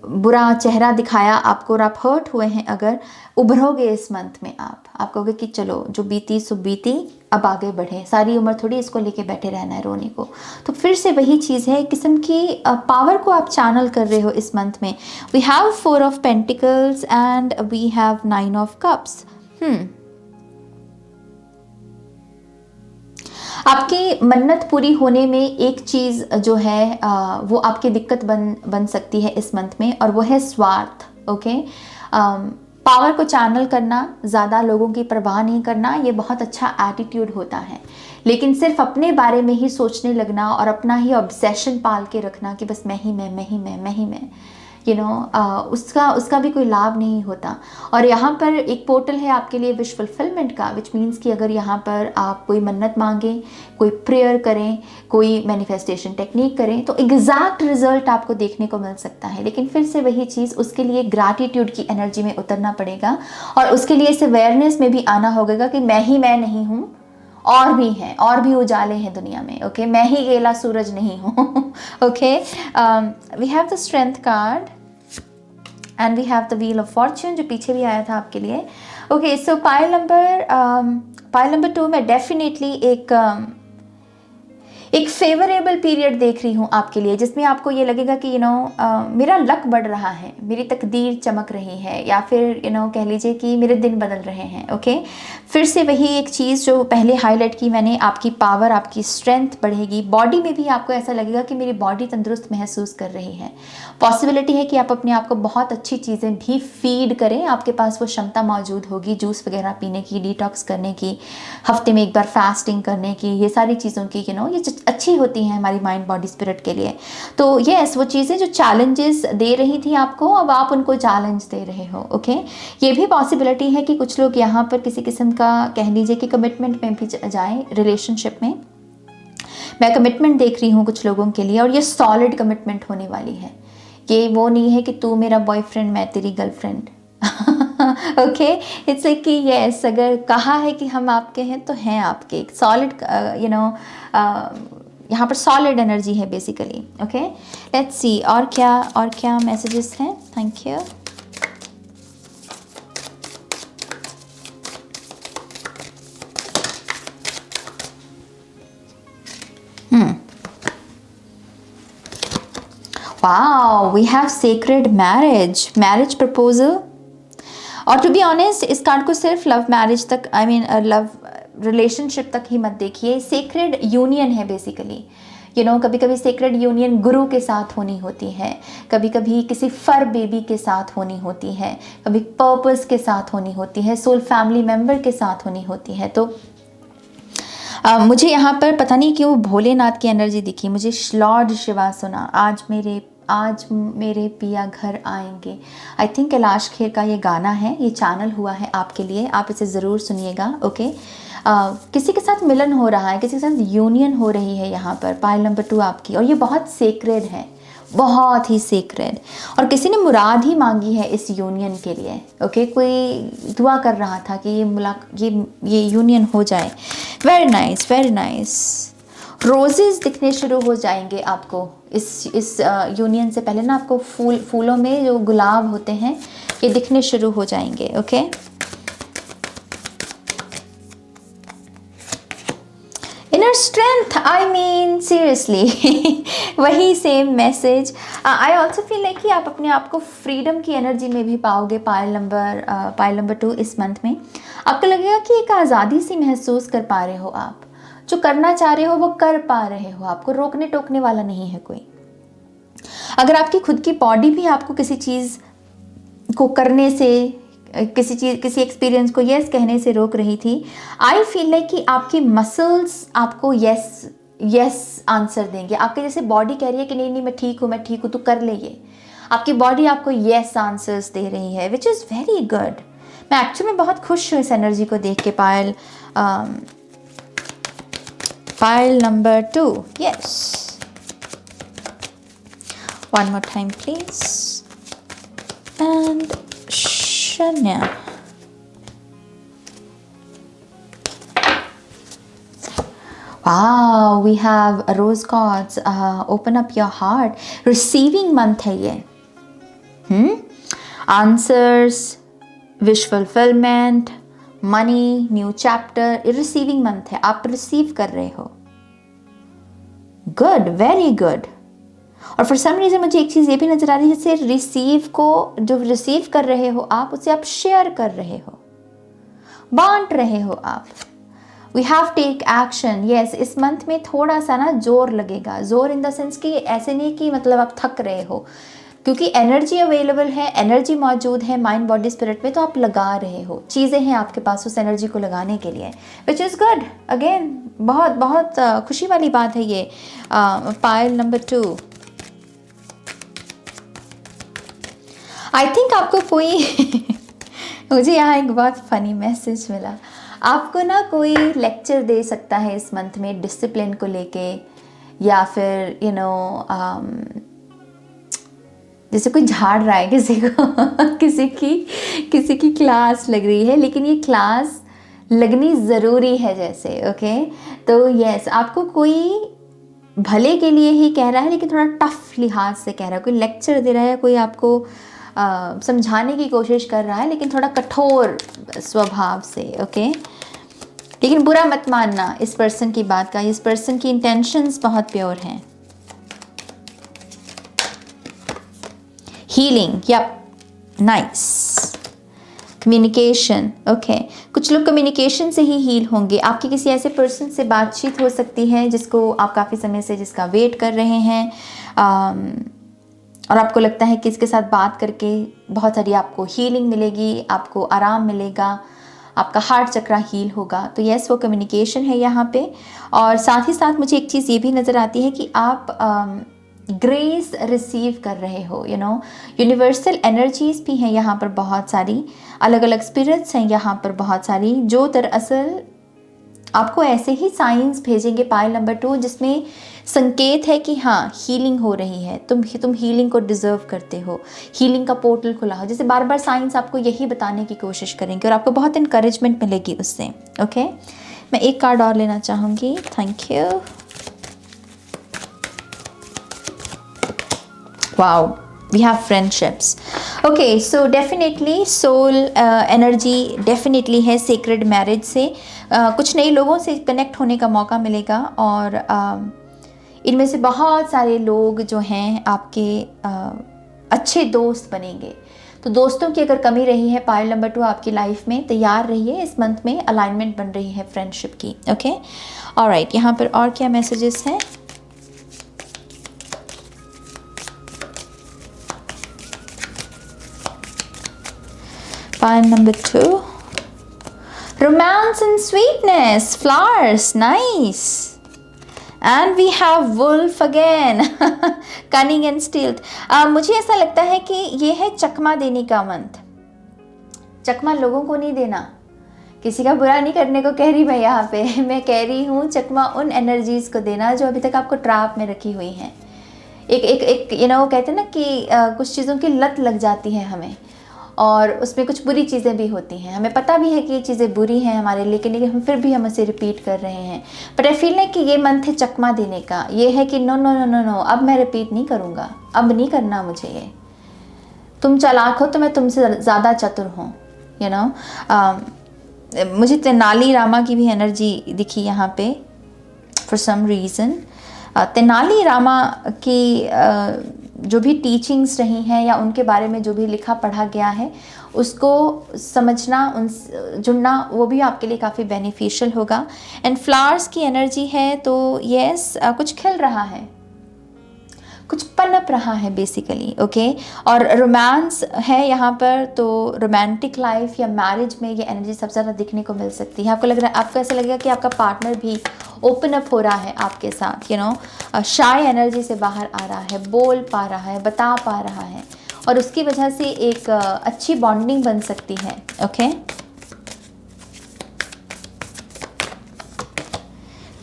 बुरा चेहरा दिखाया आपको और आप हर्ट हुए हैं, अगर उभरोगे इस मंथ में आप कहोगे कि चलो जो बीती सो बीती, अब आगे बढ़े, सारी उम्र थोड़ी इसको लेके बैठे रहना है रोने को। तो फिर से वही चीज़ है, एक किस्म की पावर को आप चैनल कर रहे हो इस मंथ में। We have 4 of pentacles and we have 9 of cups. आपकी मन्नत पूरी होने में एक चीज़ जो है वो आपकी दिक्कत बन सकती है इस मंथ में, और वो है स्वार्थ। ओके पावर को चैनल करना, ज़्यादा लोगों की परवाह नहीं करना, ये बहुत अच्छा एटीट्यूड होता है। लेकिन सिर्फ अपने बारे में ही सोचने लगना और अपना ही ऑब्सेशन पाल के रखना कि बस मैं ही मैं उसका भी कोई लाभ नहीं होता। और यहाँ पर एक पोर्टल है आपके लिए विश फुलफिलमेंट का, विच मीन्स कि अगर यहाँ पर आप कोई मन्नत मांगें, कोई प्रेयर करें, कोई मैनिफेस्टेशन टेक्निक करें, तो एग्जैक्ट रिजल्ट आपको देखने को मिल सकता है। लेकिन फिर से वही चीज़, उसके लिए ग्रैटिट्यूड की एनर्जी में उतरना पड़ेगा और उसके लिए इस अवेयरनेस में भी आना होगा कि मैं ही मैं नहीं हूँ, और भी हैं, और भी उजाले हैं दुनिया में। ओके मैं ही अकेला सूरज नहीं हूँ। Okay we have the strength card and we have the wheel of fortune, जो पीछे भी आया था आपके लिए। ओके सो पाइल नंबर 2 में डेफिनेटली एक फेवरेबल पीरियड देख रही हूँ आपके लिए, जिसमें आपको ये लगेगा कि मेरा लक बढ़ रहा है, मेरी तकदीर चमक रही है, या फिर कह लीजिए कि मेरे दिन बदल रहे हैं। ओके फिर से वही एक चीज़ जो पहले हाईलाइट की मैंने, आपकी पावर, आपकी स्ट्रेंथ बढ़ेगी। बॉडी में भी आपको ऐसा लगेगा कि मेरी बॉडी तंदुरुस्त महसूस कर रही है। पॉसिबिलिटी है कि आप अपने आप को बहुत अच्छी चीज़ें भी फीड करें, आपके पास वो क्षमता मौजूद होगी जूस वगैरह पीने की, डिटॉक्स करने की, हफ्ते में एक बार फास्टिंग करने की, ये सारी चीज़ों की ये अच्छी होती हैं हमारी माइंड बॉडी स्पिरिट के लिए। तो यस वो चीज़ें जो चैलेंजेस दे रही थी आपको, अब आप उनको चैलेंज दे रहे हो। ओके ये भी पॉसिबिलिटी है कि कुछ लोग यहाँ पर किसी किस्म का कह लीजिए कि कमिटमेंट में भी जाएं, रिलेशनशिप में। मैं कमिटमेंट देख रही हूँ कुछ लोगों के लिए, और ये सॉलिड कमिटमेंट होने वाली है। ये वो नहीं है कि तू मेरा बॉयफ्रेंड मैं तेरी गर्लफ्रेंड। ओके इट्स लाइक कि यस अगर कहा है कि हम आपके हैं तो हैं आपके, एक सॉलिड यहाँ पर सॉलिड एनर्जी है बेसिकली। ओके लेट्स सी और क्या मैसेजेस हैं। Thank you. Wow, we have sacred marriage proposal। और टू बी ऑनेस्ट इस कार्ड को सिर्फ लव मैरिज तक, लव रिलेशनशिप तक ही मत देखिए। सेक्रेड यूनियन है बेसिकली। कभी कभी सेक्रेड यूनियन गुरु के साथ होनी होती है, कभी कभी किसी फर बेबी के साथ होनी होती है, कभी पर्पस के साथ होनी होती है, सोल फैमिली मेम्बर के साथ होनी होती है। तो मुझे यहाँ पर पता नहीं क्यों भोलेनाथ की एनर्जी दिखी, मुझे लॉर्ड शिवा सुना, आज मेरे पिया घर आएंगे। आई थिंक कैलाश खेर का ये गाना है, ये चैनल हुआ है आपके लिए, आप इसे ज़रूर सुनिएगा। ओके किसी के साथ मिलन हो रहा है, किसी के साथ यूनियन हो रही है यहाँ पर पाइल नंबर 2 आपकी, और ये बहुत सेक्रेड है, बहुत ही सेक्रेड। और किसी ने मुराद ही मांगी है इस यूनियन के लिए। ओके कोई दुआ कर रहा था कि ये यूनियन हो जाए। Very nice very nice. Roses दिखने शुरू हो जाएंगे आपको इस यूनियन से पहले ना। आपको फूलों में जो गुलाब होते हैं ये दिखने शुरू हो जाएंगे। Okay, inner strength, I mean seriously वही same message. I also feel like कि आप अपने आप को फ्रीडम की एनर्जी में भी पाओगे पायल नंबर 2 इस मंथ में। आपको लगेगा कि एक आज़ादी सी महसूस कर पा रहे हो, आप जो करना चाह रहे हो वो कर पा रहे हो, आपको रोकने टोकने वाला नहीं है कोई। अगर आपकी खुद की बॉडी भी आपको किसी चीज़ को करने से, किसी एक्सपीरियंस को यस कहने से रोक रही थी, आई फील लाइक कि आपकी मसल्स आपको यस आंसर देंगे। आपके जैसे बॉडी कह रही है कि नहीं नहीं मैं ठीक हूँ, तू कर ले ये, आपकी बॉडी आपको यस आंसर्स दे रही है, विच इज़ वेरी गुड। मैं एक्चुअली में बहुत खुश हूँ इस एनर्जी को देख के। Pile number 2, yes, one more time please, and Shania. Wow, we have rose cards. Open up your heart. Receiving month है ये. Answers, wish fulfillment, money, new chapter. Receiving month है. आप receive कर रहे हो. Good, very good. और for some reason मुझे एक चीज़ ये भी नज़र आ रही है, जैसे रिसीव को, जो रिसीव कर रहे हो आप, उसे आप शेयर कर रहे हो, बांट रहे हो आप। We have take action. Yes, इस मंथ में थोड़ा सा ना जोर लगेगा। जोर इन द सेंस कि ऐसे नहीं कि मतलब आप थक रहे हो, क्योंकि एनर्जी अवेलेबल है, एनर्जी मौजूद है माइंड बॉडी स्पिरिट में, तो आप लगा रहे हो, चीज़ें हैं आपके पास उस एनर्जी को लगाने के लिए, विच इज़ गुड। अगेन बहुत बहुत खुशी वाली बात है ये। पायल नंबर 2, आई थिंक आपको कोई मुझे यहाँ एक बहुत फनी मैसेज मिला। आपको ना कोई लेक्चर दे सकता है इस मंथ में डिसिप्लिन को लेके, या फिर जैसे कोई झाड़ रहा है किसी को किसी की क्लास लग रही है, लेकिन ये क्लास लगनी ज़रूरी है जैसे। ओके, तो यस, आपको कोई भले के लिए ही कह रहा है, लेकिन थोड़ा टफ लिहाज से कह रहा है। कोई लेक्चर दे रहा है, कोई आपको समझाने की कोशिश कर रहा है, लेकिन थोड़ा कठोर स्वभाव से। ओके, लेकिन बुरा मत मानना इस पर्सन की बात का। इस पर्सन की इंटेंशंस बहुत प्योर हैं। Healing, yep, nice. Communication, okay, कुछ लोग कम्युनिकेशन से ही हील होंगे। आपके किसी ऐसे पर्सन से बातचीत हो सकती है जिसको आप काफ़ी समय से जिसका वेट कर रहे हैं, और आपको लगता है कि इसके साथ बात करके बहुत सारी आपको हीलिंग मिलेगी, आपको आराम मिलेगा, आपका हार्ट चक्रा हील होगा। तो यस, वो कम्युनिकेशन है यहाँ पे। और साथ ही साथ मुझे एक चीज़ ये भी नज़र आती है कि आप ग्रेस रिसीव कर रहे हो। यूनिवर्सल एनर्जीज़ भी हैं यहाँ पर, बहुत सारी अलग अलग स्पिरिट्स हैं यहाँ पर बहुत सारी, जो दरअसल आपको ऐसे ही साइंस भेजेंगे पायल नंबर 2, जिसमें संकेत है कि हाँ हीलिंग हो रही है, तुम हीलिंग को डिज़र्व करते हो, हीलिंग का पोर्टल खुला हो। जैसे बार बार साइंस आपको यही बताने की कोशिश करेंगे और आपको बहुत इनकरेजमेंट मिलेगी उससे। ओके, मैं एक कार्ड और लेना चाहूँगी। Thank you. Wow, we have friendships. Okay, so definitely soul energy definitely है सेक्रेड मैरिज से। कुछ नए लोगों से कनेक्ट होने का मौका मिलेगा, और इनमें से बहुत सारे लोग जो हैं आपके अच्छे दोस्त बनेंगे। तो दोस्तों की अगर कमी रही है पायल नंबर 2 आपकी लाइफ में, तैयार रहिए, इस मंथ में अलाइनमेंट बन रही है फ्रेंडशिप की। ओके, ऑलराइट, यहाँ पर और क्या मैसेजेस हैं? Pile number 2, romance and sweetness, flowers, nice. And we have wolf again, cunning and stealth. मुझे ऐसा लगता है कि ये है चकमा देने का मंथ। चकमा लोगों को नहीं देना, किसी का बुरा नहीं करने को कह रही मैं यहाँ पे। मैं कह रही हूँ चकमा उन एनर्जीज़ को देना जो अभी तक आपको ट्रैप में रखी हुई हैं। एक कहते हैं ना कि कुछ चीज़ों की लत लग जाती है हमें, और उसमें कुछ बुरी चीज़ें भी होती हैं, हमें पता भी है कि ये चीज़ें बुरी हैं हमारे लिए, लेकिन हम फिर भी हम उसे रिपीट कर रहे हैं। बट आई फील लाइक कि ये मंथ है चकमा देने का, ये है कि no no no no no, अब मैं रिपीट नहीं करूँगा, अब नहीं करना मुझे ये। तुम चालाक हो तो मैं तुमसे ज़्यादा चतुर हूँ, यू नो। मुझे तेनाली रामा की भी एनर्जी दिखी यहाँ पे for some reason. Tenali Rama की जो भी टीचिंग्स रही हैं या उनके बारे में जो भी लिखा पढ़ा गया है उसको समझना, उन जुड़ना, वो भी आपके लिए काफ़ी बेनिफिशियल होगा। एंड फ्लावर्स की एनर्जी है तो यस, कुछ खिल रहा है, कुछ पनप रहा है बेसिकली, ओके। और रोमांस है यहाँ पर, तो रोमांटिक लाइफ या मैरिज में ये एनर्जी सबसे ज़्यादा दिखने को मिल सकती है। आपको लग रहा है, आपको ऐसा लगेगा कि आपका पार्टनर भी ओपन अप हो रहा है आपके साथ, यू नो, शाय एनर्जी से बाहर आ रहा है, बोल पा रहा है, बता पा रहा है, और उसकी वजह से एक अच्छी बॉन्डिंग बन सकती है, okay.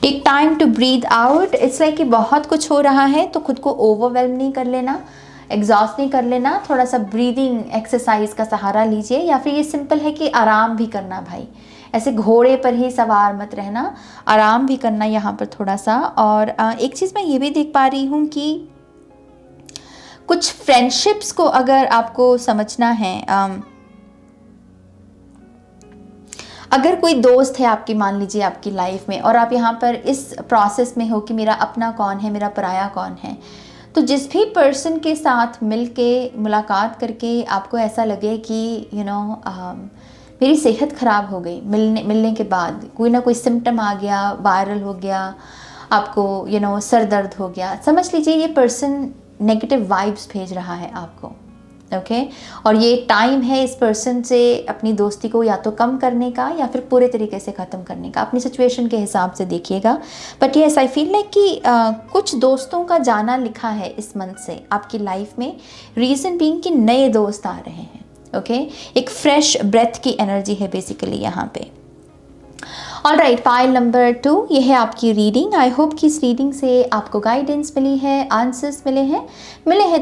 Take time to breathe out. It's like कि बहुत कुछ हो रहा है तो खुद को ओवरवेल्म नहीं कर लेना, एग्जॉस्ट नहीं कर लेना, थोड़ा सा ब्रीदिंग एक्सरसाइज का सहारा लीजिए, या फिर ये सिंपल है कि आराम भी करना भाई, ऐसे घोड़े पर ही सवार मत रहना, आराम भी करना यहाँ पर थोड़ा सा। और एक चीज़ मैं ये भी देख पा रही हूँ कि कुछ फ्रेंडशिप्स को अगर आपको समझना है, अगर कोई दोस्त है आपकी, मान लीजिए आपकी लाइफ में, और आप यहाँ पर इस प्रोसेस में हो कि मेरा अपना कौन है, मेरा पराया कौन है, तो जिस भी पर्सन के साथ मिल के मुलाकात करके आपको ऐसा लगे कि यू नो मेरी सेहत ख़राब हो गई, मिलने के बाद कोई ना कोई सिम्टम आ गया, वायरल हो गया, आपको यू नो सर दर्द हो गया, समझ लीजिए ये पर्सन नेगेटिव वाइब्स भेज रहा है आपको, ओके। और ये टाइम है इस पर्सन से अपनी दोस्ती को या तो कम करने का या फिर पूरे तरीके से ख़त्म करने का, अपनी सिचुएशन के हिसाब से देखिएगा। But yes, I feel like कि कुछ दोस्तों का जाना लिखा है इस मंथ से आपकी लाइफ में, रीज़न बीइंग कि नए दोस्त आ रहे हैं, ओके। एक फ्रेश ब्रेथ की एनर्जी है बेसिकली यहाँ पे। ऑलराइट, पाइल नंबर 2, ये है आपकी रीडिंग। आई होप कि इस रीडिंग से आपको गाइडेंस मिली है, आंसर्स मिले हैं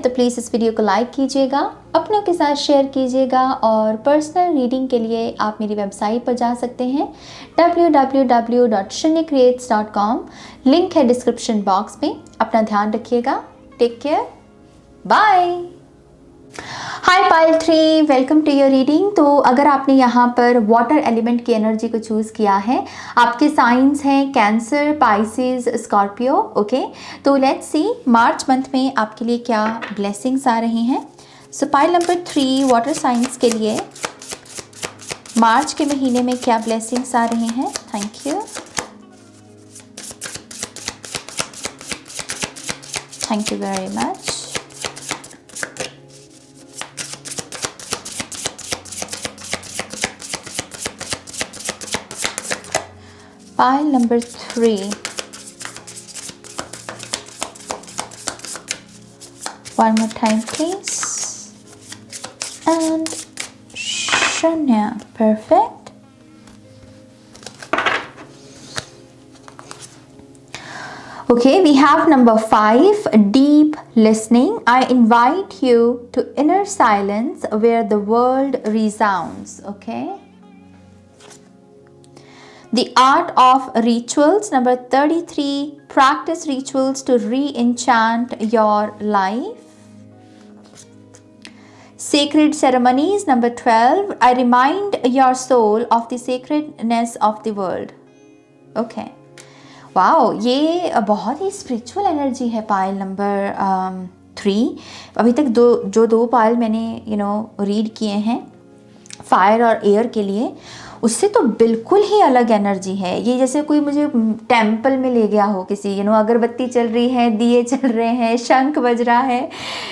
तो प्लीज़ इस वीडियो को लाइक कीजिएगा, अपनों के साथ शेयर कीजिएगा, और पर्सनल रीडिंग के लिए आप मेरी वेबसाइट पर जा सकते हैं www.shunyacreates.com, लिंक है डिस्क्रिप्शन बॉक्स में। अपना ध्यान रखिएगा, take care, bye. Hi pile 3, welcome to your reading. तो अगर आपने यहाँ पर वाटर एलिमेंट की एनर्जी को चूज़ किया है, आपके साइंस हैं कैंसर, पाइसेस, स्कॉर्पियो, ओके। तो लेट्स सी मार्च मंथ में आपके लिए क्या ब्लेसिंग्स आ रही हैं। So pile number 3, water signs के लिए मार्च के महीने में क्या ब्लेसिंग्स आ रही हैं। Thank you, thank you very much. Pile number 3, one more time please, and Shunya, perfect. Okay, we have number 5, deep listening. I invite you to inner silence where the world resounds, okay. The art of rituals, number 33, practice rituals to re-enchant your life. Sacred ceremonies, number 12, I remind your soul of the sacredness of the world. Okay. Wow, ये बहुत ही spiritual energy है pile number 3। अभी तक दो pile मैंने read किए हैं fire और एयर के लिए, उससे तो बिल्कुल ही अलग एनर्जी है ये। जैसे कोई मुझे टेम्पल में ले गया हो, किसी अगरबत्ती चल रही है, दिए चल रहे हैं, शंख बज रहा है,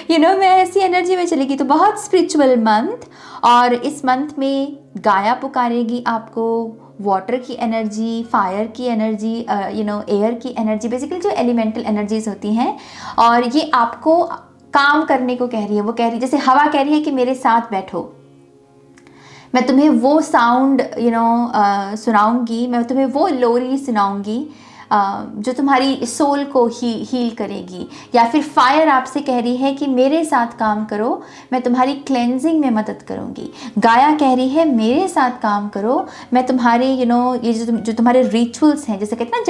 मैं ऐसी एनर्जी में चलेगी। तो बहुत स्पिरिचुअल मंथ, और इस मंथ में गाया पुकारेगी आपको, वाटर की एनर्जी, फायर की एनर्जी, एयर की एनर्जी, बेसिकली जो एलिमेंटल एनर्जीज होती हैं, और ये आपको काम करने को कह रही है। वो कह रही है, जैसे हवा कह रही है कि मेरे साथ बैठो, मैं तुम्हें वो साउंड सुनाऊंगी, मैं तुम्हें वो लोरी सुनाऊंगी जो तुम्हारी सोल को हील करेगी। या फिर फायर आपसे कह रही है कि मेरे साथ काम करो, मैं तुम्हारी क्लेंजिंग में मदद करूँगी। गाया कह रही है मेरे साथ काम करो, मैं तुम्हारे ये जो तुम्हारे रिचुअल्स हैं, जैसे कहते हैं ना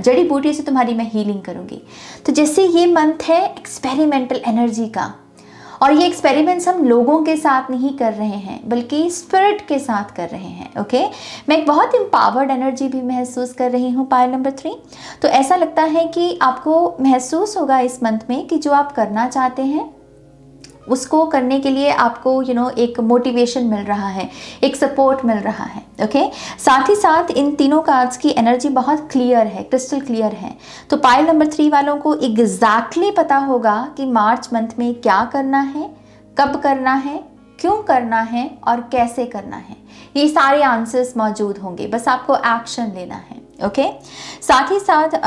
जड़ी बूटियों से तुम्हारी मैं हीलिंग करूँगी। तो जैसे ये मंथ है एक्सपेरिमेंटल एनर्जी का, और ये एक्सपेरिमेंट्स हम लोगों के साथ नहीं कर रहे हैं बल्कि स्पिरिट के साथ कर रहे हैं। ओके, मैं एक बहुत एम्पावर्ड एनर्जी भी महसूस कर रही हूँ पायल नंबर 3। तो ऐसा लगता है कि आपको महसूस होगा इस मंथ में कि जो आप करना चाहते हैं उसको करने के लिए आपको एक मोटिवेशन मिल रहा है, एक सपोर्ट मिल रहा है। ओके, साथ ही साथ इन तीनों कार्ड्स की एनर्जी बहुत क्लियर है, क्रिस्टल क्लियर है। तो पायल नंबर 3 वालों को एग्जैक्टली पता होगा कि मार्च मंथ में क्या करना है, कब करना है, क्यों करना है और कैसे करना है। ये सारे आंसर्स मौजूद होंगे, बस आपको एक्शन लेना है। ओके, साथ ही साथ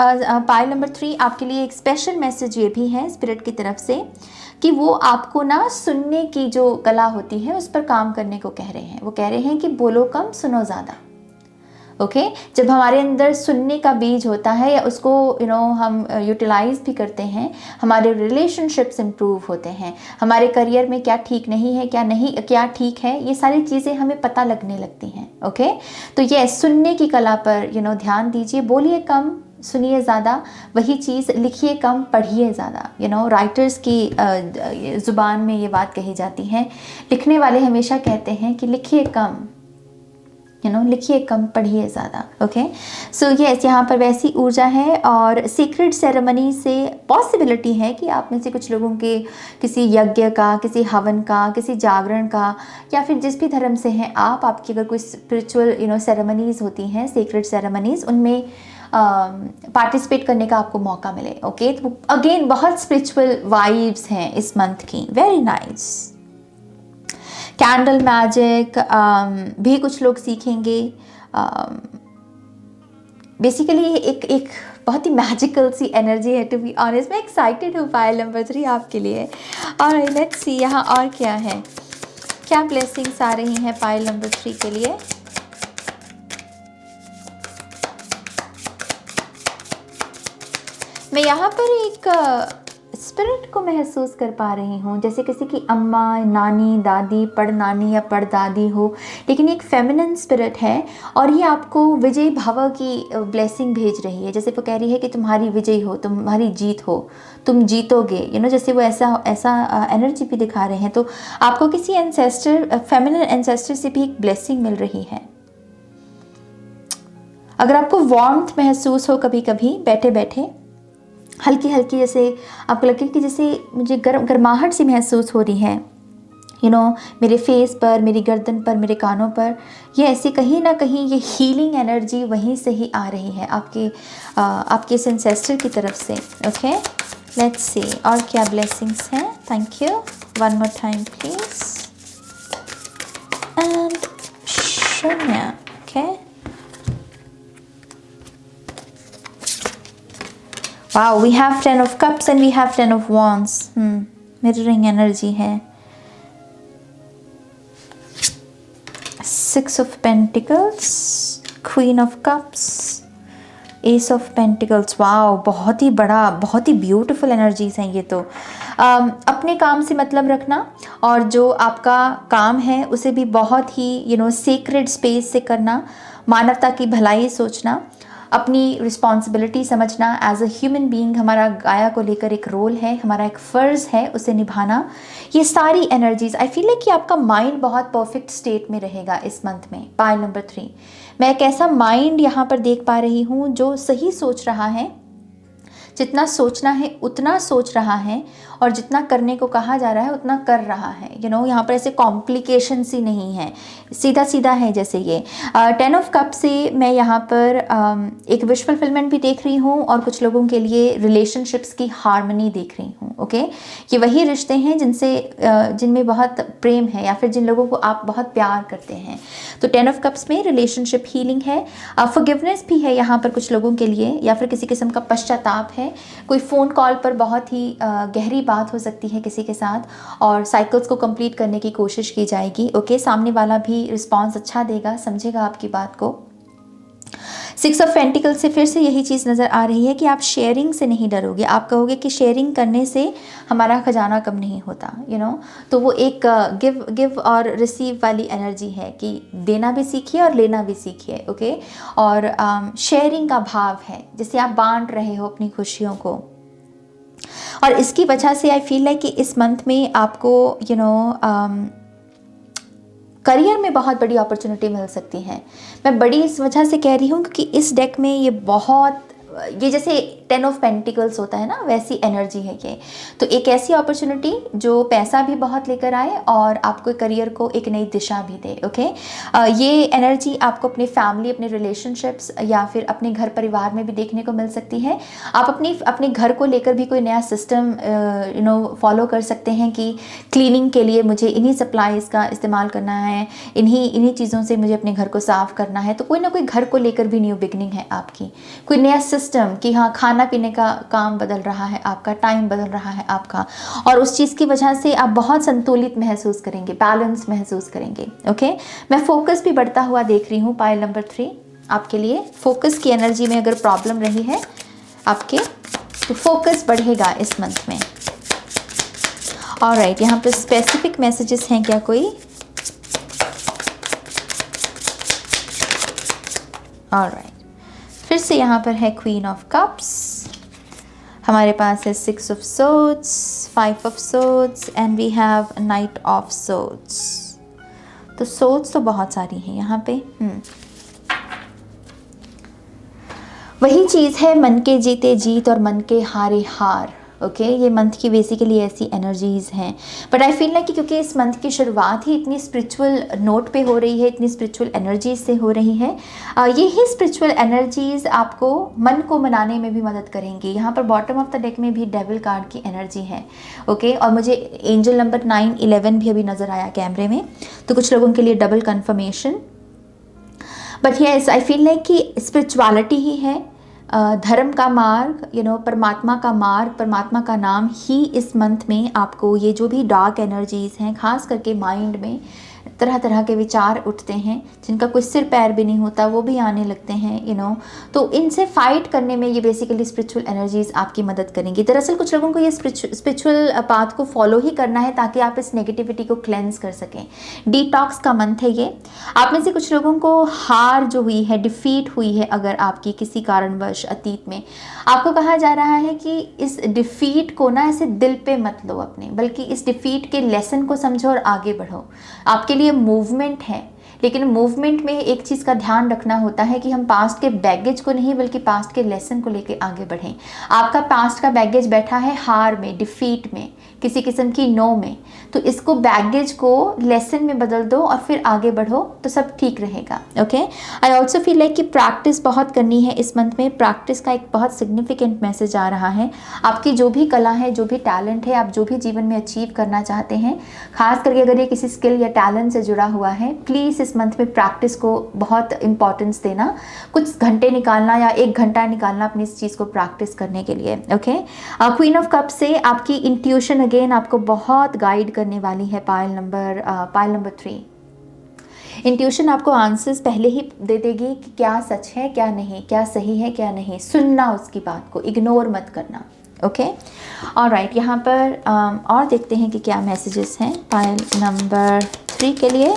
पायल नंबर 3 आपके लिए एक स्पेशल मैसेज ये भी है स्पिरिट की तरफ से कि वो आपको ना सुनने की जो कला होती है उस पर काम करने को कह रहे हैं। वो कह रहे हैं कि बोलो कम सुनो ज़्यादा। ओके, जब हमारे अंदर सुनने का बीज होता है या उसको हम यूटिलाइज भी करते हैं, हमारे रिलेशनशिप्स इम्प्रूव होते हैं, हमारे करियर में क्या ठीक नहीं है, क्या ठीक है, ये सारी चीज़ें हमें पता लगने लगती हैं। ओके, तो ये सुनने की कला पर ध्यान दीजिए। बोलिए कम, सुनिए ज़्यादा। वही चीज़ लिखिए कम, पढ़िए ज़्यादा। राइटर्स की ज़ुबान में ये बात कही जाती है। लिखने वाले हमेशा कहते हैं कि लिखिए कम, लिखिए कम, पढ़िए ज़्यादा। ओके, सो यस, यहाँ पर वैसी ऊर्जा है। और सीक्रेट सेरेमनी से पॉसिबिलिटी है कि आप में से कुछ लोगों के किसी यज्ञ का, किसी हवन का, किसी जागरण का, या फिर जिस भी धर्म से हैं आप, आपकी अगर कोई स्पिरिचुअल सेरेमनीज़ होती हैं, सीक्रेट सेरेमनीज़, उनमें पार्टिसिपेट करने का आपको मौका मिले। ओके, तो अगेन बहुत स्पिरिचुअल वाइब्स हैं इस मंथ की, वेरी नाइस। कैंडल मैजिक भी कुछ लोग सीखेंगे। बेसिकली एक बहुत ही मैजिकल सी एनर्जी है, टू बी ऑनेस्ट। मैं एक्साइटेड हूँ पायल नंबर 3 आपके लिए। और लेट्स सी यहाँ और क्या है, क्या ब्लेसिंग्स आ रही हैं पायल नंबर 3 के लिए। मैं यहाँ पर एक स्पिरिट को महसूस कर पा रही हूँ, जैसे किसी की अम्मा, नानी, दादी, पड़नानी या पड़दादी हो, लेकिन एक फेमिनिन स्पिरिट है और ये आपको विजय भव की ब्लेसिंग भेज रही है। जैसे वो कह रही है कि तुम्हारी विजय हो, तुम्हारी जीत हो, तुम जीतोगे। जैसे वो ऐसा एनर्जी भी दिखा रहे हैं। तो आपको किसी एंसेस्टर, फेमिनिन एंसेस्टर से भी एक ब्लेसिंग मिल रही है। अगर आपको वार्मथ महसूस हो कभी कभी बैठे बैठे, हल्की हल्की, जैसे आपको लगे कि जैसे मुझे गर्माहट सी महसूस हो रही है, मेरे फेस पर, मेरी गर्दन पर, मेरे कानों पर, ये ऐसे कहीं ना कहीं ये हीलिंग एनर्जी वहीं से ही आ रही है, आपके एंसेस्टर की तरफ से। ओके, लेट्स सी और क्या ब्लेसिंग्स हैं। Thank you, one more time please. And शून्य। Okay, wow, we have 10 of cups and we have 10 of wands. Mirroring energy है। 6 of pentacles, queen of cups, ace of pentacles। Wow, बहुत ही बड़ा, बहुत ही beautiful energies हैं ये तो। अपने काम से मतलब रखना और जो आपका काम है उसे भी बहुत ही सीक्रेट स्पेस से करना, मानवता की भलाई सोचना, अपनी रिस्पॉन्सिबिलिटी समझना। एज अ ह्यूमन बीइंग हमारा गाया को लेकर एक रोल है, हमारा एक फ़र्ज़ है उसे निभाना। ये सारी एनर्जीज़, आई फील है कि आपका माइंड बहुत परफेक्ट स्टेट में रहेगा इस मंथ में। पायल नंबर 3, मैं एक ऐसा माइंड यहाँ पर देख पा रही हूँ जो सही सोच रहा है, जितना सोचना है उतना सोच रहा है, और जितना करने को कहा जा रहा है उतना कर रहा है। यहाँ पर ऐसे कॉम्प्लिकेशन सी नहीं है, सीधा सीधा है। जैसे ये 10 ऑफ कप से मैं यहाँ पर एक विश फुलफिलमेंट भी देख रही हूँ और कुछ लोगों के लिए रिलेशनशिप्स की हार्मनी देख रही हूँ। ओके, ये वही रिश्ते हैं जिनमें बहुत प्रेम है या फिर जिन लोगों को आप बहुत प्यार करते हैं। तो 10 ऑफ कप्स में रिलेशनशिप हीलिंग है, फॉरगिवनेस भी है यहाँ पर कुछ लोगों के लिए, या फिर किसी किस्म का पश्चाताप है। कोई फ़ोन कॉल पर बहुत ही गहरी बात हो सकती है किसी के साथ और साइकिल्स को कंप्लीट करने की कोशिश की जाएगी। ओके, सामने वाला भी रिस्पॉन्स अच्छा देगा, समझेगा आपकी बात को। सिक्स ऑफ पेंटिकल से फिर से यही चीज़ नज़र आ रही है कि आप शेयरिंग से नहीं डरोगे। आप कहोगे कि शेयरिंग करने से हमारा खजाना कम नहीं होता, तो वो एक गिव गिव और रिसीव वाली एनर्जी है कि देना भी सीखिए और लेना भी सीखिए। ओके, और शेयरिंग का भाव है, जैसे आप बांट रहे हो अपनी खुशियों को। और इसकी वजह से आई फील लाइक कि इस मंथ में आपको करियर में बहुत बड़ी अपॉर्चुनिटी मिल सकती है। मैं बड़ी इस वजह से कह रही हूँ क्योंकि इस डेक में ये जैसे 10 ऑफ पेंटिकल्स होता है ना, वैसी एनर्जी है ये। तो एक ऐसी अपॉर्चुनिटी जो पैसा भी बहुत लेकर आए और आपको करियर को एक नई दिशा भी दे। ओके, ये एनर्जी आपको अपनी फैमिली, अपने रिलेशनशिप्स या फिर अपने घर परिवार में भी देखने को मिल सकती है। आप अपने घर को लेकर भी कोई नया सिस्टम फॉलो कर सकते हैं कि क्लीनिंग के लिए मुझे इन्हीं सप्लाईज़ का इस्तेमाल करना है, इन्हीं चीज़ों से मुझे अपने घर को साफ़ करना है। तो कोई ना कोई घर को लेकर भी न्यू बिगनिंग है आपकी, कोई नया सिस्टम कि हाँ, खाना पीने का काम बदल रहा है आपका, टाइम बदल रहा है आपका, और उस चीज़ की वजह से आप बहुत संतुलित महसूस करेंगे, बैलेंस महसूस करेंगे। ओके, मैं फोकस भी बढ़ता हुआ देख रही हूँ पाइल नंबर 3 आपके लिए। फोकस की एनर्जी में अगर प्रॉब्लम रही है आपके, तो फोकस बढ़ेगा इस मंथ में। ऑलराइट, यहाँ पे स्पेसिफिक मैसेजेस हैं क्या कोई? ऑलराइट, फिर से यहाँ पर है क्वीन ऑफ कप्स, हमारे पास है 6 of swords, 5 of swords and we have knight of swords. तो सोर्ड्स तो बहुत सारी हैं यहाँ पे। वही चीज़ है, मन के जीते जीत और मन के हारे हार। ओके, ये मंथ की बेसिकली ऐसी एनर्जीज़ हैं। बट आई फील लाइक कि क्योंकि इस मंथ की शुरुआत ही इतनी स्पिरिचुअल नोट पे हो रही है, इतनी स्पिरिचुअल एनर्जीज से हो रही है, ये ही स्पिरिचुअल एनर्जीज़ आपको मन को मनाने में भी मदद करेंगी। यहाँ पर बॉटम ऑफ द डेक में भी डेविल कार्ड की एनर्जी है। ओके, और मुझे एंजल नंबर 9, 11 भी अभी नज़र आया कैमरे में, तो कुछ लोगों के लिए double confirmation. But yes, I feel like कि स्पिरिचुअलिटी ही है, धर्म का मार्ग, परमात्मा का मार्ग, परमात्मा का नाम ही इस मंथ में आपको, ये जो भी डार्क एनर्जीज़ हैं, खास करके माइंड में तरह तरह के विचार उठते हैं जिनका कोई सिर पैर भी नहीं होता, वो भी आने लगते हैं, तो इनसे फाइट करने में ये बेसिकली स्पिरिचुअल एनर्जीज़ आपकी मदद करेंगी। दरअसल कुछ लोगों को ये स्पिरिचुअल पाथ को फॉलो ही करना है ताकि आप इस नेगेटिविटी को क्लेंस कर सकें। डिटॉक्स का मंथ है ये। आप में से कुछ लोगों को हार जो हुई है, डिफीट हुई है अगर आपकी किसी कारणवश अतीत में, आपको कहा जा रहा है कि इस डिफीट को ना ऐसे दिल पे मत लो अपने, बल्कि इस डिफीट के लेसन को समझो और आगे बढ़ो। आपके लिए मूवमेंट है, लेकिन मूवमेंट में एक चीज़ का ध्यान रखना होता है कि हम पास्ट के बैगेज को नहीं बल्कि पास्ट के लेसन को लेकर आगे बढ़ें। आपका पास्ट का बैगेज बैठा है हार में, डिफीट में, किसी किस्म की नो में, तो इसको बैगेज को लेसन में बदल दो और फिर आगे बढ़ो तो सब ठीक रहेगा। ओके, आई ऑल्सो फील लाइक कि प्रैक्टिस बहुत करनी है इस मंथ में। प्रैक्टिस का एक बहुत सिग्निफिकेंट मैसेज आ रहा है। आपकी जो भी कला है, जो भी टैलेंट है, आप जो भी जीवन में अचीव करना चाहते हैं, खास करके अगर ये किसी स्किल या टैलेंट से जुड़ा हुआ है, प्लीज़ इस मंथ में प्रैक्टिस को बहुत इंपॉर्टेंस देना। कुछ घंटे निकालना या 1 घंटा निकालना अपनी इस चीज़ को प्रैक्टिस करने के लिए। ओके, क्वीन ऑफ कप से आपकी इंट्यूशन अगेन आपको बहुत गाइड करने वाली है। पाइल नंबर 3, इंट्यूशन आपको आंसर्स पहले ही दे देगी कि क्या सच है क्या नहीं, क्या सही है क्या नहीं। सुनना उसकी बात को, इग्नोर मत करना। ओके, ऑलराइट, यहाँ पर और देखते हैं कि क्या मैसेजेस हैं पाइल नंबर 3 के लिए।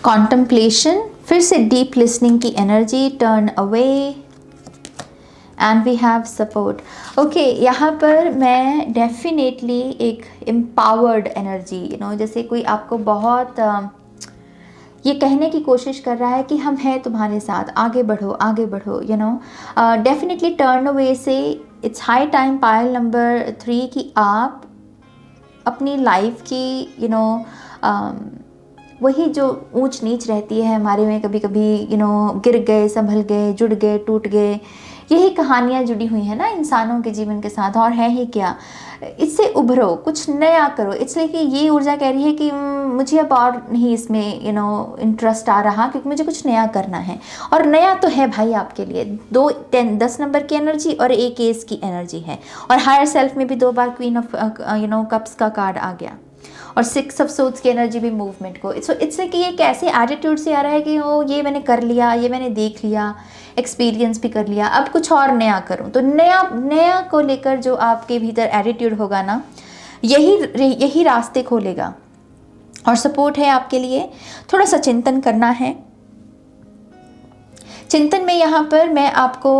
कॉन्टम्पलेशन, फिर से डीप लिसनिंग की energy, turn away and we have support. Okay, यहाँ पर मैं डेफिनेटली एक एम्पावर्ड एनर्जी, जैसे कोई आपको बहुत ये कहने की कोशिश कर रहा है कि हम हैं तुम्हारे साथ, आगे बढ़ो आगे बढ़ो, डेफिनेटली टर्न अवे से it's high time pile number 3 कि आप अपनी लाइफ की वही जो ऊंच नीच रहती है हमारे में, कभी कभी गिर गए, संभल गए, जुड़ गए, टूट गए, यही कहानियाँ जुड़ी हुई हैं ना इंसानों के जीवन के साथ। और है ही क्या, इससे उभरो, कुछ नया करो। इसलिए कि ये ऊर्जा कह रही है कि मुझे अब और नहीं इसमें इंटरेस्ट आ रहा, क्योंकि मुझे कुछ नया करना है। और नया तो है भाई आपके लिए, 10 नंबर की एनर्जी और 1 एस की एनर्जी है। और हायर सेल्फ में भी 2 बार क्वीन ऑफ कप्स का कार्ड आ गया, और 6 ऑफ सोर्ड्स की एनर्जी भी मूवमेंट को। इससे कि ये कैसे एटीट्यूड से आ रहा है कि ओ ये मैंने कर लिया, ये मैंने देख लिया, एक्सपीरियंस भी कर लिया, अब कुछ और नया करूं। तो नया को लेकर जो आपके भीतर एटीट्यूड होगा ना, यही रास्ते खोलेगा। और सपोर्ट है आपके लिए, थोड़ा सा चिंतन करना है। चिंतन में यहाँ पर मैं आपको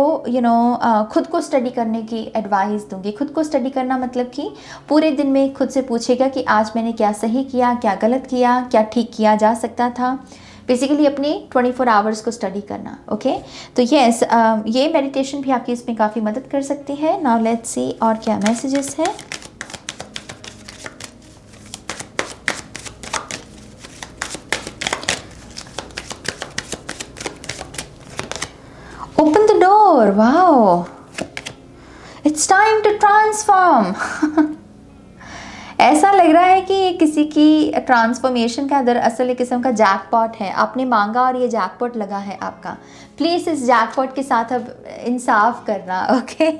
खुद को स्टडी करने की एडवाइस दूंगी। खुद को स्टडी करना मतलब कि पूरे दिन में खुद से पूछेगा कि आज मैंने क्या सही किया, क्या गलत किया, क्या ठीक किया जा सकता था। बेसिकली अपनी 24 आवर्स को स्टडी करना। ओके, तो यस, ये मेडिटेशन भी आपकी इसमें काफ़ी मदद कर सकती है। नाउ लेट्स सी और क्या मैसेजेस है। Open the door. Wow. It's time to transform. ऐसा लग रहा है कि ये किसी की ट्रांसफॉर्मेशन का दरअसल एक किस्म का जैकपॉट है। आपने मांगा और ये जैकपॉट लगा है आपका। प्लीज़ इस जैकपॉट के साथ अब इंसाफ करना। ओके,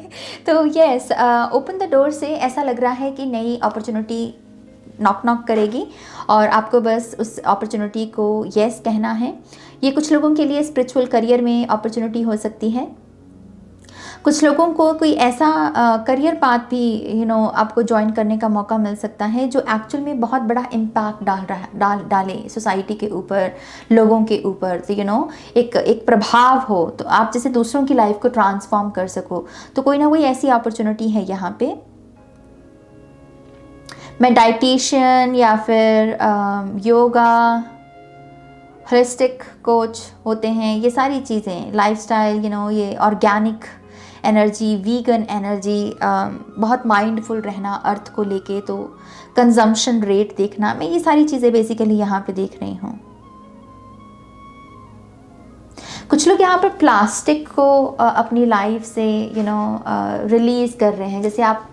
तो यस, ओपन द डोर से ऐसा लग रहा है कि नई अपॉर्चुनिटी नॉक करेगी और आपको बस उस अपॉर्चुनिटी को यस कहना है। ये कुछ लोगों के लिए स्पिरिचुअल करियर में अपॉर्चुनिटी हो सकती है। कुछ लोगों को कोई ऐसा करियर पाथ भी आपको ज्वाइन करने का मौका मिल सकता है जो एक्चुअल में बहुत बड़ा इम्पैक्ट डाले सोसाइटी के ऊपर, लोगों के ऊपर। तो एक प्रभाव हो, तो आप जैसे दूसरों की लाइफ को ट्रांसफॉर्म कर सको। तो कोई ना कोई ऐसी अपॉर्चुनिटी है यहाँ पे। मेडिटेशन या फिर योगा, होलिस्टिक कोच होते हैं, ये सारी चीज़ें, लाइफस्टाइल, ये ऑर्गेनिक एनर्जी, वीगन एनर्जी, बहुत माइंडफुल रहना अर्थ को लेके, तो कंजम्पशन रेट देखना, मैं ये सारी चीज़ें बेसिकली यहाँ पे देख रही हूँ। कुछ लोग यहाँ पर प्लास्टिक को अपनी लाइफ से रिलीज़ कर रहे हैं। जैसे आप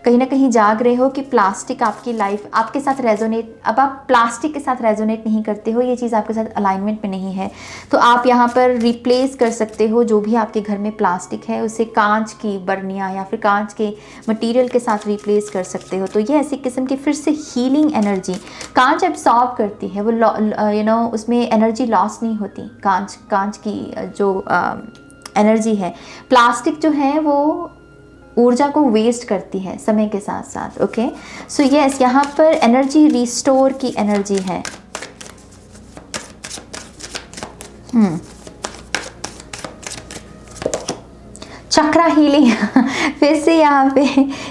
कहीं ना कहीं जाग रहे हो कि प्लास्टिक आपकी लाइफ आपके साथ रेजोनेट, अब आप प्लास्टिक के साथ रेजोनेट नहीं करते हो, ये चीज़ आपके साथ अलाइनमेंट में नहीं है। तो आप यहाँ पर रिप्लेस कर सकते हो जो भी आपके घर में प्लास्टिक है, उसे कांच की बर्नियाँ या फिर कांच के मटेरियल के साथ रिप्लेस कर सकते हो। तो ये ऐसी किस्म की फिर से हीलिंग एनर्जी कांच एब्सॉर्ब करती है, वो उसमें एनर्जी लॉस नहीं होती। कांच की जो एनर्जी है, प्लास्टिक जो है वो ऊर्जा को वेस्ट करती है समय के साथ साथ। ओके, सो यस, यहाँ पर एनर्जी रिस्टोर की एनर्जी है। चक्रा हीलिंग फिर से यहाँ पे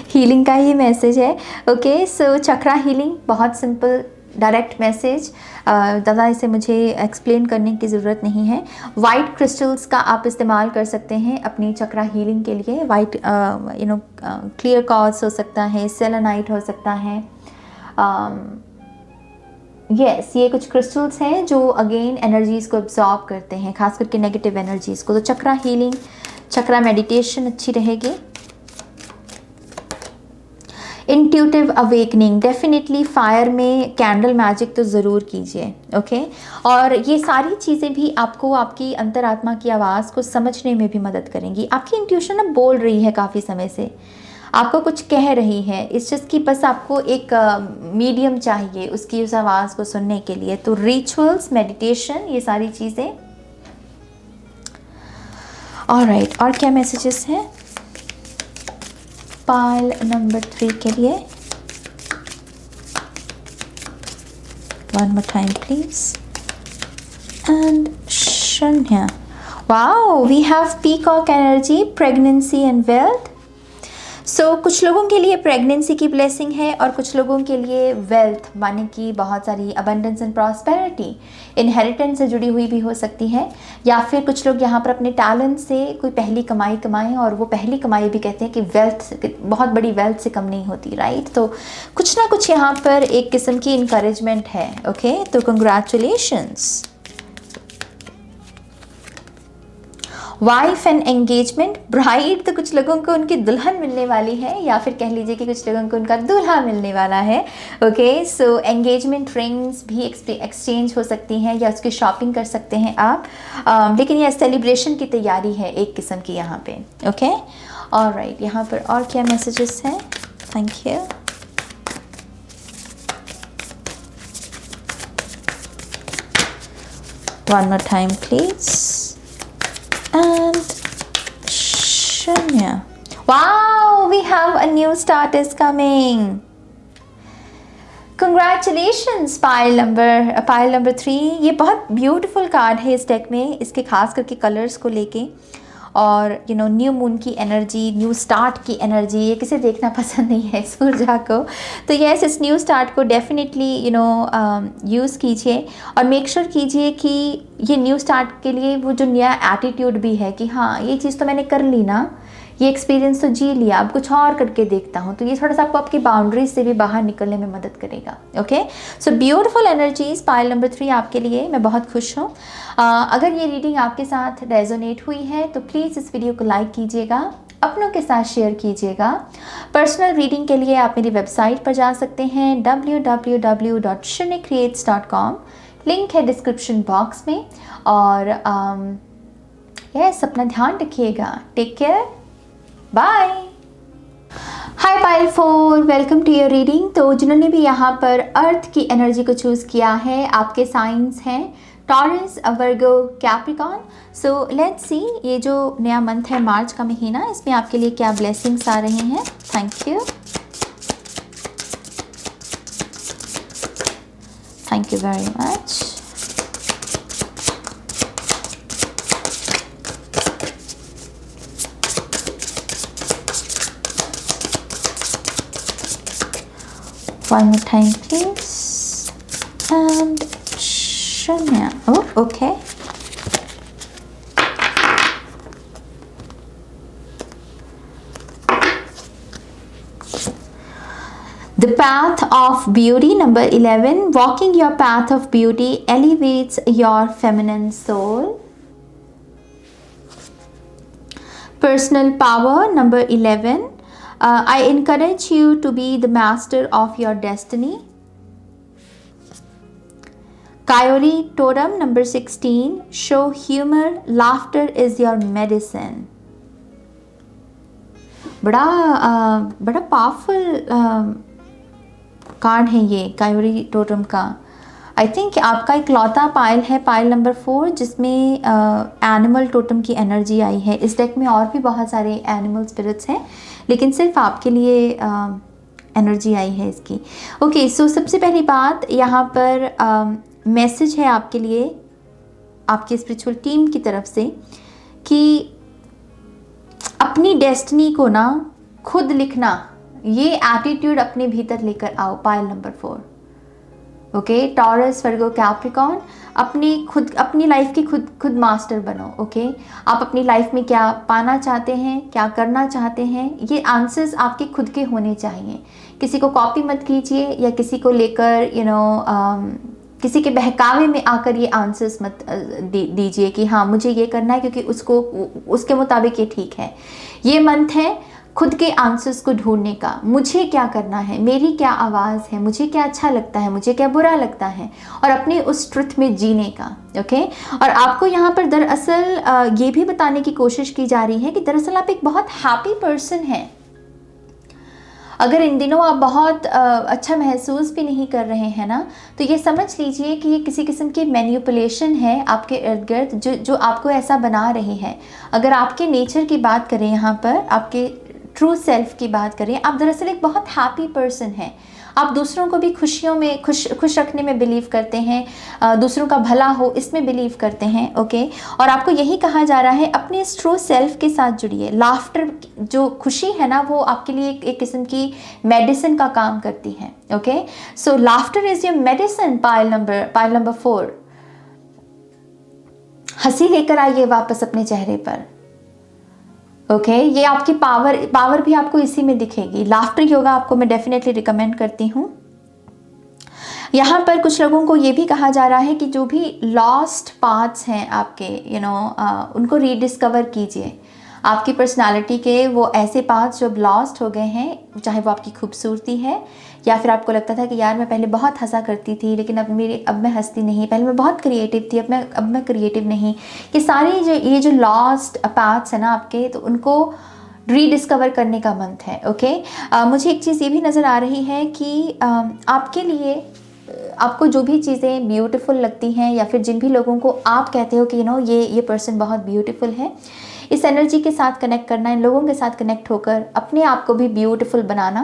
हीलिंग का ही मैसेज है। ओके, सो चक्रा हीलिंग बहुत सिंपल डायरेक्ट मैसेज, ज़्यादा इसे मुझे एक्सप्लेन करने की ज़रूरत नहीं है। वाइट क्रिस्टल्स का आप इस्तेमाल कर सकते हैं अपनी चक्रा हीलिंग के लिए। वाइट क्लियर क्वार्ट्ज हो सकता है, सेलेनाइट हो सकता है। यस, ये कुछ क्रिस्टल्स हैं जो अगेन एनर्जीज़ को एब्जॉर्ब करते हैं, खास करके नेगेटिव एनर्जीज़ को। तो चक्रा हीलिंग, चक्रा मेडिटेशन अच्छी रहेगी। इंट्यूटिव अवेकनिंग, डेफिनेटली फायर में कैंडल मैजिक तो ज़रूर कीजिए। ओके, और ये सारी चीज़ें भी आपको आपकी अंतरात्मा की आवाज़ को समझने में भी मदद करेंगी। आपकी इंट्यूशन अब बोल रही है, काफ़ी समय से आपको कुछ कह रही है, इस चीज़ की बस आपको एक मीडियम चाहिए उसकी उस आवाज़ को सुनने के लिए। तो रिचुअल्स, मेडिटेशन, ये सारी चीज़ें। ऑलराइट, और क्या मैसेजेस हैं पाइल नंबर 3 के लिए? One more time please. And शन्या, wow, we have peacock energy, pregnancy and wealth. कुछ लोगों के लिए प्रेगनेंसी की ब्लेसिंग है और कुछ लोगों के लिए वेल्थ माने कि बहुत सारी अबंडेंस एंड प्रॉस्पेरिटी इनहेरिटेंस से जुड़ी हुई भी हो सकती है, या फिर कुछ लोग यहाँ पर अपने टैलेंट से कोई पहली कमाई कमाएं, और वो पहली कमाई भी कहते हैं कि वेल्थ बहुत बड़ी वेल्थ से कम नहीं होती, राइट। तो कुछ ना कुछ यहाँ पर एक किस्म की इंकरेजमेंट है। ओके, तो congratulations. Wife and engagement, bride तो कुछ लोगों को उनकी दुल्हन मिलने वाली है, या फिर कह लीजिए कि कुछ लोगों को उनका दूल्हा मिलने वाला है। ओके, सो एंगेजमेंट रिंग्स भी एक्सचेंज हो सकती हैं या उसकी शॉपिंग कर सकते हैं आप, लेकिन यह सेलिब्रेशन की तैयारी है एक किस्म की यहाँ पे। ओके, ऑलराइट, यहाँ पर और क्या मैसेजेस हैं? Thank you. One more time please. And Shanya. Wow, we have a new start is coming. Congratulations, pile number 3. ये बहुत ब्यूटीफुल कार्ड है इस डेक में, इसके खास करके कलर्स को लेके, और न्यू मून की एनर्जी, न्यू स्टार्ट की एनर्जी, ये किसे देखना पसंद नहीं है इस ऊर्जा को। तो यस, इस न्यू स्टार्ट को डेफिनेटली यूज़ कीजिए और मेक श्योर कीजिए कि ये न्यू स्टार्ट के लिए वो जो नया एटीट्यूड भी है कि हाँ, ये चीज़ तो मैंने कर ली ना, ये एक्सपीरियंस तो जी लिया, अब कुछ और करके देखता हूँ, तो ये थोड़ा सा आपको आपकी बाउंड्रीज से भी बाहर निकलने में मदद करेगा। Okay, so beautiful energies pile number 3 आपके लिए, मैं बहुत खुश हूँ। अगर ये रीडिंग आपके साथ रेजोनेट हुई है तो प्लीज़ इस वीडियो को लाइक कीजिएगा, अपनों के साथ शेयर कीजिएगा। पर्सनल रीडिंग के लिए आप मेरी वेबसाइट पर जा सकते हैं www.shunyacreates.com, लिंक है डिस्क्रिप्शन बॉक्स में। और यस, अपना ध्यान रखिएगा, take care, bye. Hi pile 4, welcome to your reading. तो जिन्होंने भी यहाँ पर अर्थ की एनर्जी को चूज़ किया है, आपके साइंस हैं taurus, Virgo, Capricorn. So let's see ये जो नया मंथ है, मार्च का महीना, इसमें आपके लिए क्या ब्लेसिंग्स आ रही हैं। Thank you, thank you very much. One more time please. And Shanya. Oh, okay. The path of beauty, number 11. Walking your path of beauty elevates your feminine soul. Personal power, number 11. I encourage you to be the master of your destiny. Coyote totem, number 16. Show humor, laughter is your medicine. बड़ा powerful card है ये Kaori totem का। I think आपका इकलौता pile है, pile number 4, जिसमें animal totem की energy आई है। इस डेक में और भी बहुत सारे एनिमल स्पिरिट्स हैं, लेकिन सिर्फ आपके लिए एनर्जी आई है इसकी। ओके, सो सबसे पहली बात यहाँ पर मैसेज है आपके लिए, आपकी स्पिरिचुअल टीम की तरफ से, कि अपनी डेस्टिनी को ना खुद लिखना, ये एटीट्यूड अपने भीतर लेकर आओ। Pile number 4। ओके, टॉरस, वर्गो, कैप्रिकॉन, अपनी लाइफ की खुद मास्टर बनो। ओके, आप अपनी लाइफ में क्या पाना चाहते हैं, क्या करना चाहते हैं, ये आंसर्स आपके खुद के होने चाहिए। किसी को कॉपी मत कीजिए या किसी को लेकर किसी के बहकावे में आकर ये आंसर्स मत दीजिए कि हाँ मुझे ये करना है क्योंकि उसके मुताबिक ये ठीक है। ये मंथ है खुद के आंसर्स को ढूंढने का, मुझे क्या करना है, मेरी क्या आवाज़ है, मुझे क्या अच्छा लगता है, मुझे क्या बुरा लगता है, और अपने उस ट्रुथ में जीने का। ओके, और आपको यहाँ पर दरअसल ये भी बताने की कोशिश की जा रही है कि दरअसल आप एक बहुत हैप्पी पर्सन हैं। अगर इन दिनों आप बहुत अच्छा महसूस भी नहीं कर रहे हैं ना, तो ये समझ लीजिए कि ये किसी किस्म की मैनिपुलेशन है आपके इर्द गिर्द जो आपको ऐसा बना रही है। अगर आपके नेचर की बात करें, यहाँ पर आपके ट्रू सेल्फ की बात करें, आप दरअसल एक बहुत हैप्पी पर्सन हैं। आप दूसरों को भी खुशियों में खुश रखने में बिलीव करते हैं, दूसरों का भला हो इसमें बिलीव करते हैं। ओके, और आपको यही कहा जा रहा है अपने ट्रू सेल्फ के साथ जुड़िए। लाफ्टर जो खुशी है ना, वो आपके लिए एक किस्म की मेडिसिन का काम करती है। Okay, so laughter is your medicine. Pile number 4, हंसी लेकर आइए वापस अपने चेहरे पर। ओके, ये आपकी पावर भी आपको इसी में दिखेगी। लाफ्टर योगा आपको मैं डेफिनेटली रिकमेंड करती हूँ। यहाँ पर कुछ लोगों को ये भी कहा जा रहा है कि जो भी लॉस्ट पार्ट्स हैं आपके, उनको रीडिस्कवर कीजिए। आपकी पर्सनालिटी के वो ऐसे पार्ट्स जो लॉस्ट हो गए हैं, चाहे वो आपकी खूबसूरती है या फिर आपको लगता था कि यार मैं पहले बहुत हंसा करती थी लेकिन अब मैं हंसती नहीं, पहले मैं बहुत क्रिएटिव थी अब मैं क्रिएटिव नहीं। ये सारी ये जो लॉस्ट पार्ट्स है ना आपके, तो उनको रीडिस्कवर करने का मंथ है। ओके, मुझे एक चीज़ ये भी नज़र आ रही है कि आपके लिए आपको जो भी चीज़ें ब्यूटीफुल लगती हैं या फिर जिन भी लोगों को आप कहते हो कि ये पर्सन बहुत ब्यूटीफुल है, इस एनर्जी के साथ कनेक्ट करना, इन लोगों के साथ कनेक्ट होकर अपने आप को भी ब्यूटीफुल बनाना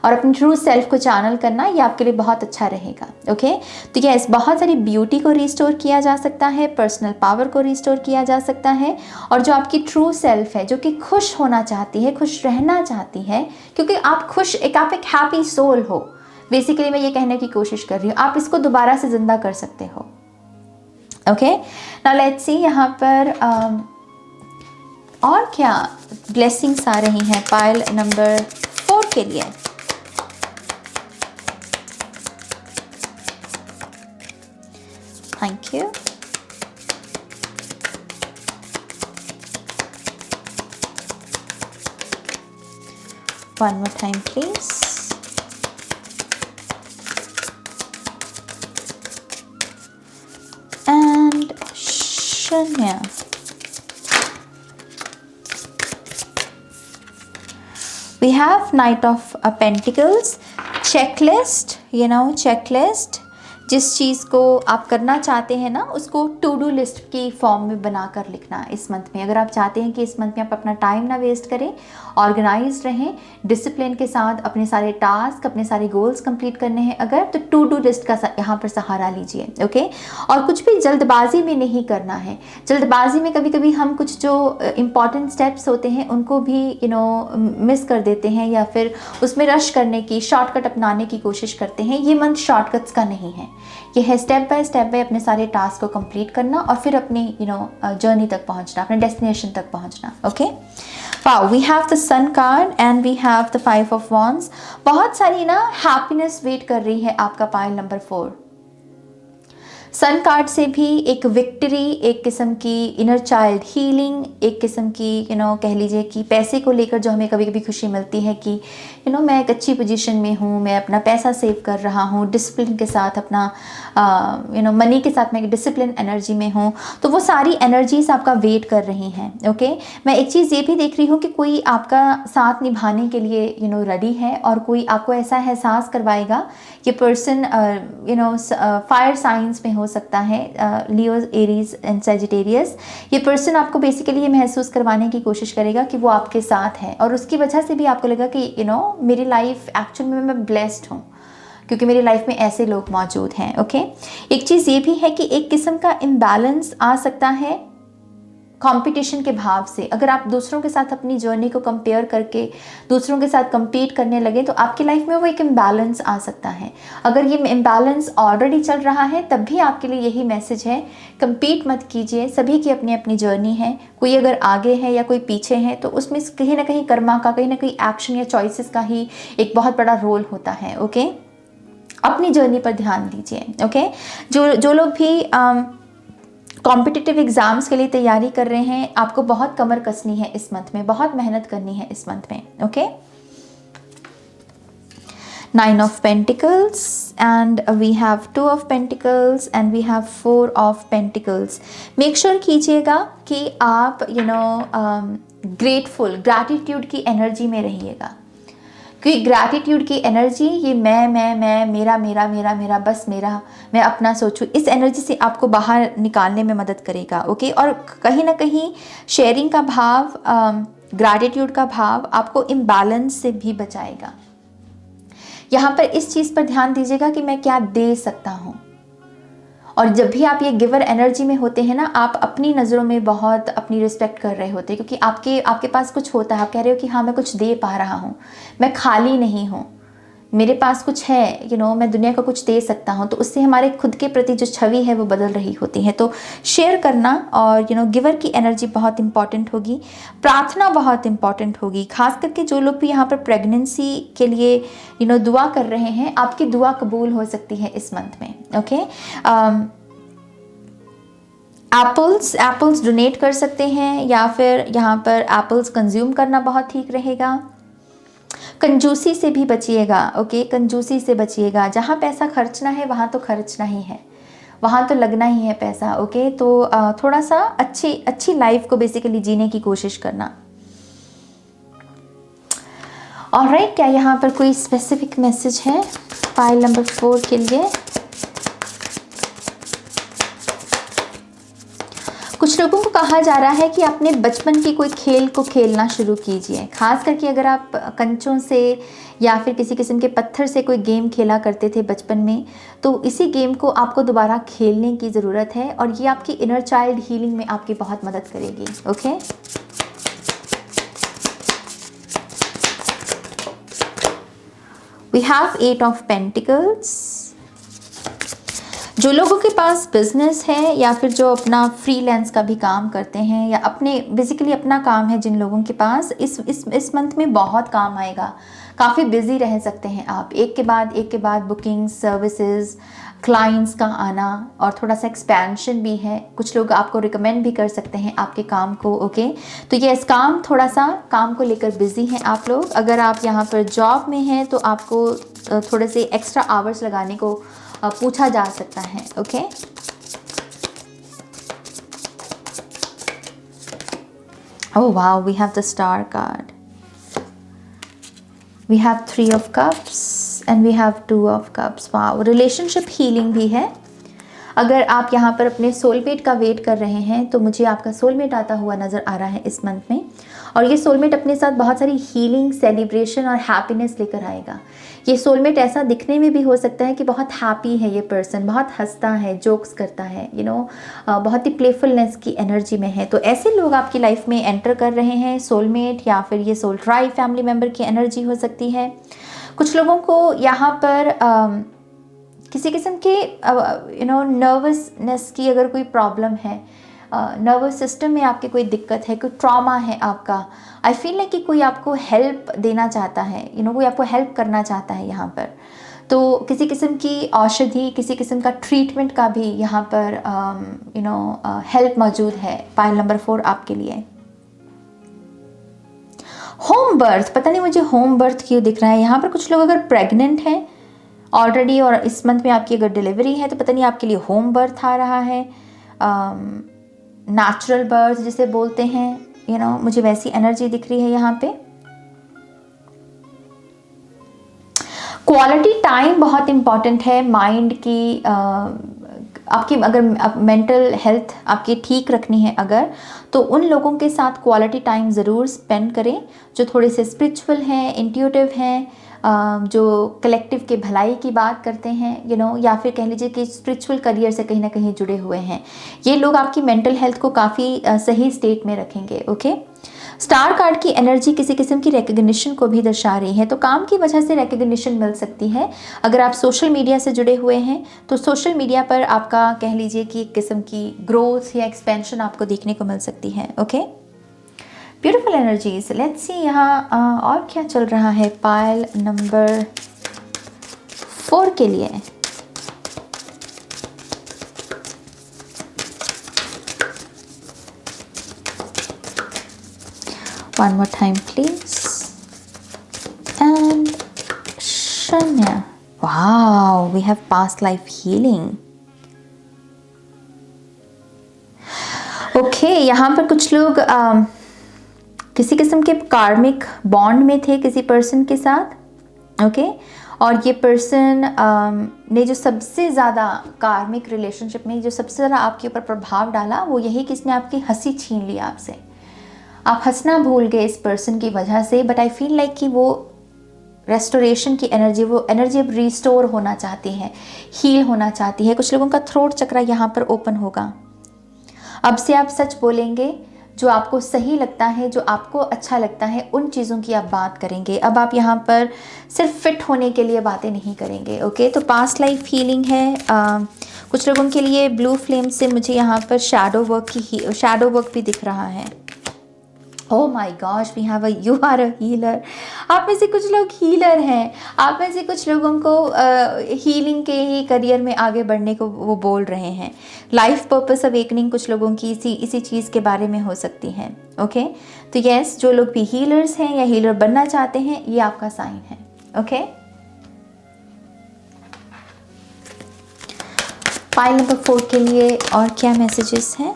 और अपने ट्रू सेल्फ को चैनल करना, ये आपके लिए बहुत अच्छा रहेगा। ओके, तो यस, बहुत सारी ब्यूटी को रिस्टोर किया जा सकता है, पर्सनल पावर को रिस्टोर किया जा सकता है, और जो आपकी ट्रू सेल्फ है जो कि खुश होना चाहती है, खुश रहना चाहती है, क्योंकि आप एक हैप्पी सोल हो। बेसिकली मैं ये कहने की कोशिश कर रही हूँ, आप इसको दोबारा से जिंदा कर सकते हो। ओके, नाउ लेट्स सी यहाँ पर और क्या ब्लेसिंग्स आ रही हैं पाइल नंबर 4 के लिए। Thank you. One more time please. And शून्य। We have Knight of Pentacles, checklist, checklist। जिस चीज़ को आप करना चाहते हैं ना, उसको टू डू लिस्ट की फॉर्म में बनाकर लिखना इस मंथ में। अगर आप चाहते हैं कि इस मंथ में आप अपना टाइम ना वेस्ट करें, ऑर्गेनाइज रहें, डिसिप्लिन के साथ अपने सारे टास्क, अपने सारे गोल्स कंप्लीट करने हैं अगर, तो टू डू लिस्ट का यहाँ पर सहारा लीजिए। ओके, और कुछ भी जल्दबाजी में नहीं करना है। जल्दबाजी में कभी कभी हम कुछ जो इम्पॉर्टेंट स्टेप्स होते हैं उनको भी मिस कर देते हैं, या फिर उसमें रश करने की, शॉर्टकट अपनाने की कोशिश करते हैं। ये मंथ शॉर्टकट्स का नहीं है, ये है स्टेप बाय स्टेप अपने सारे टास्क को कंप्लीट करना और फिर अपनी जर्नी तक पहुंचना, अपने डेस्टिनेशन तक पहुंचना। Okay, wow, we have the sun card and we have the 5 of wands. बहुत सारी हैप्पीनेस वेट कर रही है आपका पाइल नंबर 4। सन कार्ड से भी एक विक्ट्री, एक किस्म की इनर चाइल्ड हीलिंग, एक किस्म की कह लीजिए कि पैसे को लेकर जो हमें कभी कभी खुशी मिलती है कि मैं एक अच्छी पोजीशन में हूँ, मैं अपना पैसा सेव कर रहा हूँ, डिसिप्लिन के साथ अपना मनी के साथ मैं एक डिसिप्लिन एनर्जी में हूँ, तो वो सारी एनर्जीज आपका वेट कर रही हैं। ओके, मैं एक चीज़ ये भी देख रही हूँ कि कोई आपका साथ निभाने के लिए रेडी है, और कोई आपको ऐसा एहसास करवाएगा। ये पर्सन फायर साइंस में हो सकता है, लियो, एरीज एंड सैजिटेरियस। ये पर्सन आपको बेसिकली ये महसूस करवाने की कोशिश करेगा कि वो आपके साथ है, और उसकी वजह से भी आपको लगेगा कि मेरी लाइफ एक्चुअल में मैं ब्लेस्ड हूँ क्योंकि मेरी लाइफ में ऐसे लोग मौजूद हैं। ओके, एक चीज़ ये भी है कि एक किस्म का इम्बैलेंस आ सकता है कंपटीशन के भाव से। अगर आप दूसरों के साथ अपनी जर्नी को कंपेयर करके दूसरों के साथ compete करने लगे, तो आपकी लाइफ में वो एक इम्बैलेंस आ सकता है। अगर ये इम्बैलेंस ऑलरेडी चल रहा है, तब भी आपके लिए यही मैसेज है, compete मत कीजिए। सभी की अपनी अपनी जर्नी है, कोई अगर आगे है या कोई पीछे है, तो उसमें कहीं ना कहीं कर्मा का, कहीं ना कहीं एक्शन या चॉइसेस का ही एक बहुत बड़ा रोल होता है। ओके, अपनी जर्नी पर ध्यान दीजिए। ओके, जो लोग भी कॉम्पिटिटिव एग्ज़ाम्स के लिए तैयारी कर रहे हैं, आपको बहुत कमर कसनी है इस मंथ में, बहुत मेहनत करनी है इस मंथ में। Okay, 9 of Pentacles and we have 2 of Pentacles and we have 4 of Pentacles। Make sure कीजिएगा कि आप ग्रैटिट्यूड की एनर्जी में रहिएगा, क्योंकि ग्रैटिट्यूड की एनर्जी ये मैं मेरा बस मेरा, मैं अपना सोचूं, इस एनर्जी से आपको बाहर निकालने में मदद करेगा। ओके, और कहीं ना कहीं शेयरिंग का भाव, ग्रैटिट्यूड का भाव आपको इम्बैलेंस से भी बचाएगा, यहाँ पर इस चीज़ पर ध्यान दीजिएगा कि मैं क्या दे सकता हूँ। और जब भी आप ये गिवर एनर्जी में होते हैं ना, आप अपनी नज़रों में बहुत अपनी रिस्पेक्ट कर रहे होते हैं, क्योंकि आपके पास कुछ होता है, आप कह रहे हो कि हाँ मैं कुछ दे पा रहा हूँ, मैं खाली नहीं हूँ, मेरे पास कुछ है, मैं दुनिया को कुछ दे सकता हूँ। तो उससे हमारे खुद के प्रति जो छवि है वो बदल रही होती है। तो शेयर करना और गिवर की एनर्जी बहुत इंपॉर्टेंट होगी। प्रार्थना बहुत इंपॉर्टेंट होगी, खास करके जो लोग भी यहाँ पर प्रेगनेंसी के लिए दुआ कर रहे हैं, आपकी दुआ कबूल हो सकती है इस मंथ में। ओके, एप्पल्स डोनेट कर सकते हैं, या फिर यहाँ पर एप्पल्स कंज्यूम करना बहुत ठीक रहेगा। कंजूसी से भी बचिएगा। ओके, कंजूसी से बचिएगा। जहाँ पैसा खर्चना है वहाँ तो खर्चना ही है, वहाँ तो लगना ही है पैसा। ओके, तो थोड़ा सा अच्छी लाइफ को बेसिकली जीने की कोशिश करना। ऑलराइट, क्या यहाँ पर कोई स्पेसिफिक मैसेज है पाइल नंबर 4 के लिए? कुछ लोगों को कहा जा रहा है कि अपने बचपन की कोई खेल को खेलना शुरू कीजिए, खास करके अगर आप कंचों से या फिर किसी किस्म के पत्थर से कोई गेम खेला करते थे बचपन में, तो इसी गेम को आपको दोबारा खेलने की ज़रूरत है, और ये आपकी इनर चाइल्ड हीलिंग में आपकी बहुत मदद करेगी। Okay, we have 8 of pentacles. जो लोगों के पास बिजनेस है या फिर जो अपना फ्रीलांस का भी काम करते हैं, या बेसिकली अपना काम है जिन लोगों के पास, इस मंथ में बहुत काम आएगा। काफ़ी बिजी रह सकते हैं आप, एक के बाद बुकिंग, सर्विसेज, क्लाइंट्स का आना, और थोड़ा सा एक्सपेंशन भी है। कुछ लोग आपको रिकमेंड भी कर सकते हैं आपके काम को। ओके, तो ये थोड़ा सा काम को लेकर बिजी हैं आप लोग। अगर आप यहाँ पर जॉब में हैं तो आपको थोड़े से एक्स्ट्रा आवर्स लगाने को पूछा जा सकता है। Okay, oh wow, we have the star card, we have 3 of cups and we have 2 of cups. Wow, relationship healing भी है। अगर आप यहाँ पर अपने सोलमेट का वेट कर रहे हैं तो मुझे आपका सोलमेट आता हुआ नज़र आ रहा है इस मंथ में, और ये सोलमेट अपने साथ बहुत सारी हीलिंग, सेलिब्रेशन और हैप्पीनेस लेकर आएगा। ये सोलमेट ऐसा दिखने में भी हो सकता है कि बहुत हैप्पी है ये पर्सन, बहुत हंसता है, जोक्स करता है, बहुत ही प्लेफुलनेस की एनर्जी में है। तो ऐसे लोग आपकी लाइफ में एंटर कर रहे हैं, सोलमेट या फिर ये सोल ट्राइब फैमिली मेम्बर की एनर्जी हो सकती है। कुछ लोगों को यहाँ पर किसी किस्म के नर्वसनेस की अगर कोई प्रॉब्लम है, नर्वस सिस्टम में आपके कोई दिक्कत है, कोई ट्रॉमा है आपका, आई फील लाइक कि कोई आपको हेल्प देना चाहता है, कोई आपको हेल्प करना चाहता है यहाँ पर। तो किसी किस्म की औषधि, किसी किस्म का ट्रीटमेंट का भी यहाँ पर हेल्प मौजूद है। पाइल नंबर 4 आपके लिए। होम बर्थ, पता नहीं मुझे होम बर्थ क्यों दिख रहा है यहाँ पर। कुछ लोग अगर प्रेग्नेंट हैं ऑलरेडी और इस मंथ में आपकी अगर डिलीवरी है तो पता नहीं आपके लिए होम बर्थ आ रहा है, नेचुरल बर्थ जिसे बोलते हैं, मुझे वैसी एनर्जी दिख रही है यहाँ पे। क्वालिटी टाइम बहुत इंपॉर्टेंट है माइंड की, आपकी अगर मेंटल हेल्थ आपकी ठीक रखनी है अगर, तो उन लोगों के साथ क्वालिटी टाइम ज़रूर स्पेंड करें जो थोड़े से स्पिरिचुअल हैं, इंट्यूटिव हैं, जो कलेक्टिव के भलाई की बात करते हैं, या फिर कह लीजिए कि स्पिरिचुअल करियर से कहीं ना कहीं जुड़े हुए हैं। ये लोग आपकी मेंटल हेल्थ को काफ़ी सही स्टेट में रखेंगे। ओके, स्टार कार्ड की एनर्जी किसी किस्म की रिकग्निशन को भी दर्शा रही है, तो काम की वजह से रिकग्निशन मिल सकती है। अगर आप सोशल मीडिया से जुड़े हुए हैं तो सोशल मीडिया पर आपका कह लीजिए कि एक किस्म की ग्रोथ या एक्सपेंशन आपको देखने को मिल सकती है। Okay, beautiful energies. Let's see यहाँ और क्या चल रहा है पाइल नंबर 4 के लिए। One more time, please. And Shanya. Wow, we have past life healing. Okay, यहाँ पर कुछ लोग किसी किस्म के कार्मिक बॉन्ड में थे किसी पर्सन के साथ। ओके, और ये पर्सन ने जो सबसे ज़्यादा कार्मिक रिलेशनशिप में जो सबसे ज़्यादा आपके ऊपर प्रभाव डाला वो यही कि इसने आपकी हंसी छीन ली आपसे। आप हंसना भूल गए इस पर्सन की वजह से, बट आई फील लाइक कि वो रेस्टोरेशन की एनर्जी, वो एनर्जी अब रिस्टोर होना चाहती है, हील होना चाहती है। कुछ लोगों का थ्रोट चक्रा यहाँ पर ओपन होगा। अब से आप सच बोलेंगे, जो आपको सही लगता है, जो आपको अच्छा लगता है, उन चीज़ों की आप बात करेंगे। अब आप यहाँ पर सिर्फ फिट होने के लिए बातें नहीं करेंगे। ओके, तो पास्ट लाइफ हीलिंग है। कुछ लोगों के लिए ब्लू फ्लेम से मुझे यहाँ पर शैडो वर्क भी दिख रहा है। Oh my gosh, we have you are a healer. आप में से कुछ लोग हीलर हैं। आप में से कुछ लोगों को हीलिंग के ही करियर में आगे बढ़ने को वो बोल रहे हैं। लाइफ पर्पस अवेकनिंग कुछ लोगों की इसी चीज़ के बारे में हो सकती है। ओके, तो यस, जो लोग भी हीलर्स हैं या हीलर बनना चाहते हैं, ये आपका साइन है। ओके, पाइल नंबर 4 के लिए और क्या मैसेजेस हैं?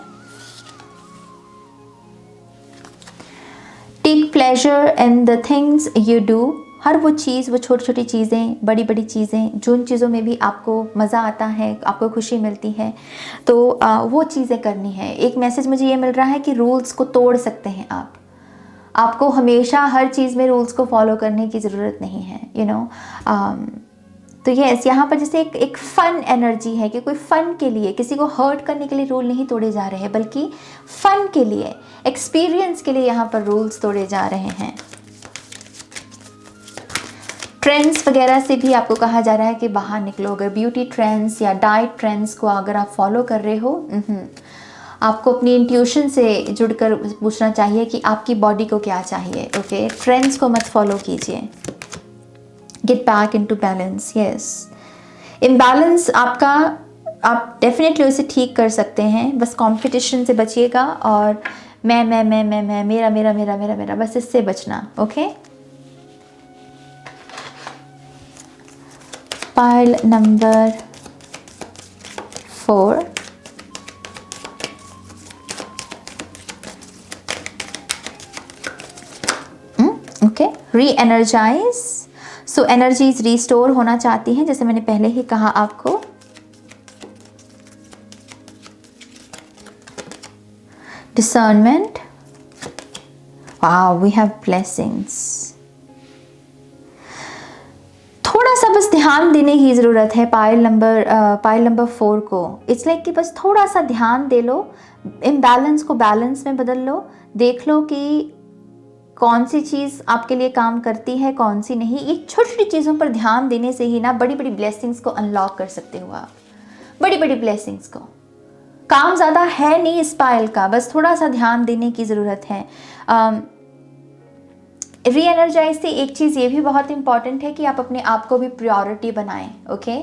Take pleasure in the things you do. हर वो चीज़, वो छोटी छोटी चीज़ें, बड़ी बड़ी चीज़ें, जो उन चीज़ों में भी आपको मज़ा आता है, आपको खुशी मिलती है, तो वो चीज़ें करनी है। एक मैसेज मुझे ये मिल रहा है कि रूल्स को तोड़ सकते हैं आप। आपको हमेशा हर चीज़ में रूल्स को फॉलो करने की ज़रूरत नहीं है, यू नो। तो यस, यहाँ पर जैसे एक फ़न एनर्जी है कि कोई फ़न के लिए, किसी को हर्ट करने के लिए रूल नहीं तोड़े जा रहे हैं, बल्कि फ़न के लिए, एक्सपीरियंस के लिए यहाँ पर रूल्स तोड़े जा रहे हैं। ट्रेंड्स वगैरह से भी आपको कहा जा रहा है कि बाहर निकलो। अगर ब्यूटी ट्रेंड्स या डाइट ट्रेंड्स को अगर आप फॉलो कर रहे हो, आपको अपनी इंट्यूशन से जुड़कर पूछना चाहिए कि आपकी बॉडी को क्या चाहिए। ओके, ट्रेंड्स को मत फॉलो कीजिए। Get back into balance. Yes, imbalance आपका, आप डेफिनेटली उसे ठीक कर सकते हैं। बस कंपटीशन से बचिएगा और मैं मेरा मेरा मेरा मेरा मेरा, बस इससे बचना। Okay, pile number 4, okay, reenergise. So energies restore होना चाहती हैं, जैसे मैंने पहले ही कहा आपको। Discernment, wow, we have blessings. थोड़ा सा बस ध्यान देने की ज़रूरत है पाइल नंबर 4 को। इट्स लाइक कि बस थोड़ा सा ध्यान दे लो, इम्बैलेंस को बैलेंस में बदल लो। देख लो कि कौन सी चीज़ आपके लिए काम करती है, कौन सी नहीं। ये छोटी छोटी चीज़ों पर ध्यान देने से ही ना बड़ी बड़ी ब्लेसिंग्स को अनलॉक कर सकते हो आप। बड़ी बड़ी ब्लेसिंग्स को, काम ज़्यादा है नहीं इस पायल का, बस थोड़ा सा ध्यान देने की ज़रूरत है। री एनर्जाइज से एक चीज़ ये भी बहुत इंपॉर्टेंट है कि आप अपने आप को भी प्रायोरिटी बनाएं। ओके,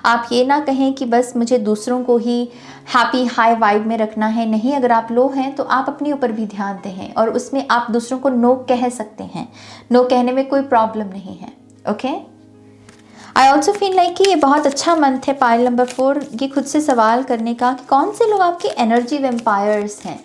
आप ये ना कहें कि बस मुझे दूसरों को ही हैप्पी हाई वाइब में रखना है। नहीं, अगर आप लो हैं तो आप अपने ऊपर भी ध्यान दें और उसमें आप दूसरों को नो कह सकते हैं। नो कहने में कोई प्रॉब्लम नहीं है। ओके, आई ऑल्सो फील लाइक कि ये बहुत अच्छा मंथ है पाइल नंबर 4, ये खुद से सवाल करने का कि कौन से लोग आपके एनर्जी वेम्पायर्स हैं।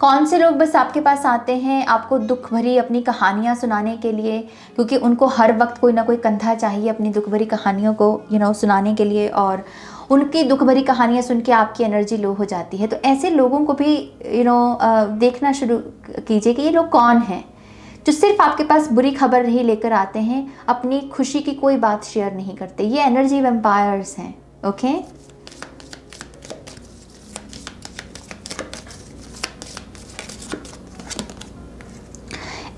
कौन से लोग बस आपके पास आते हैं आपको दुख भरी अपनी कहानियाँ सुनाने के लिए, क्योंकि उनको हर वक्त कोई ना कोई कंधा चाहिए अपनी दुख भरी कहानियों को सुनाने के लिए, और उनकी दुख भरी कहानियाँ सुन के आपकी एनर्जी लो हो जाती है। तो ऐसे लोगों को भी देखना शुरू कीजिए कि ये लोग कौन हैं जो सिर्फ आपके पास बुरी खबर ही लेकर आते हैं, अपनी खुशी की कोई बात शेयर नहीं करते। ये एनर्जी वेम्पायर्स हैं। Okay,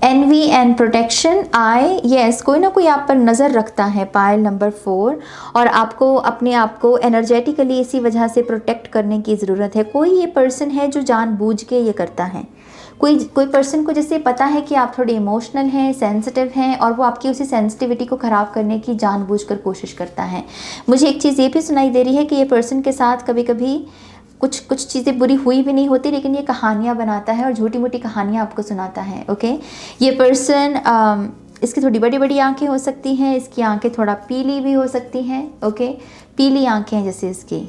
envy and protection eye. Yes, कोई ना कोई आप पर नज़र रखता है पाइल नंबर 4, और आपको अपने आप को एनर्जेटिकली इसी वजह से प्रोटेक्ट करने की ज़रूरत है। कोई ये पर्सन है जो जानबूझ के ये करता है। कोई पर्सन को जैसे पता है कि आप थोड़े इमोशनल हैं, सेंसिटिव हैं, और वो आपकी उसी सेंसिटिविटी को ख़राब करने की जानबूझकर कोशिश करता है। मुझे एक चीज़ ये भी सुनाई दे रही है कि ये पर्सन के साथ कभी कभी कुछ चीज़ें बुरी हुई भी नहीं होती, लेकिन ये कहानियाँ बनाता है और झूठी मूठी कहानियाँ आपको सुनाता है। ओके, ये पर्सन, इसकी थोड़ी बड़ी बड़ी आंखें हो सकती हैं, इसकी आंखें थोड़ा पीली भी हो सकती हैं। ओके, पीली आंखें जैसे इसकी,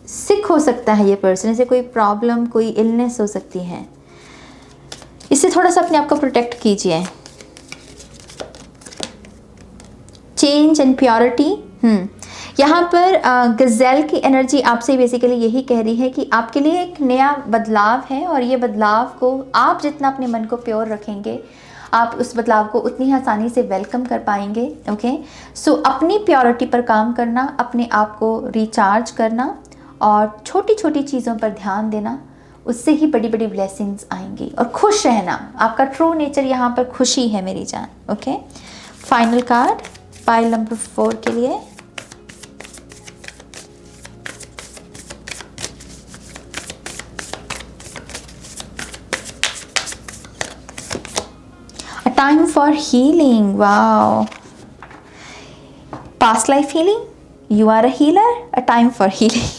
सिक हो सकता है ये पर्सन, इसे कोई प्रॉब्लम, कोई इलनेस हो सकती है। इससे थोड़ा सा अपने आप को प्रोटेक्ट कीजिए। चेंज एंड प्योरिटी, यहाँ पर गज़ेल की एनर्जी आपसे बेसिकली यही कह रही है कि आपके लिए एक नया बदलाव है, और ये बदलाव को आप जितना अपने मन को प्योर रखेंगे, आप उस बदलाव को उतनी आसानी से वेलकम कर पाएंगे। ओके, सो अपनी प्योरिटी पर काम करना, अपने आप को रिचार्ज करना और छोटी छोटी चीज़ों पर ध्यान देना, उससे ही बड़ी बड़ी ब्लेसिंग्स आएंगी। और खुश रहना, आपका ट्रू नेचर यहाँ पर खुशी है मेरी जान। Okay, final card pile number 4 के लिए। A time for healing. Wow. Past life healing. You are a healer. A time for healing.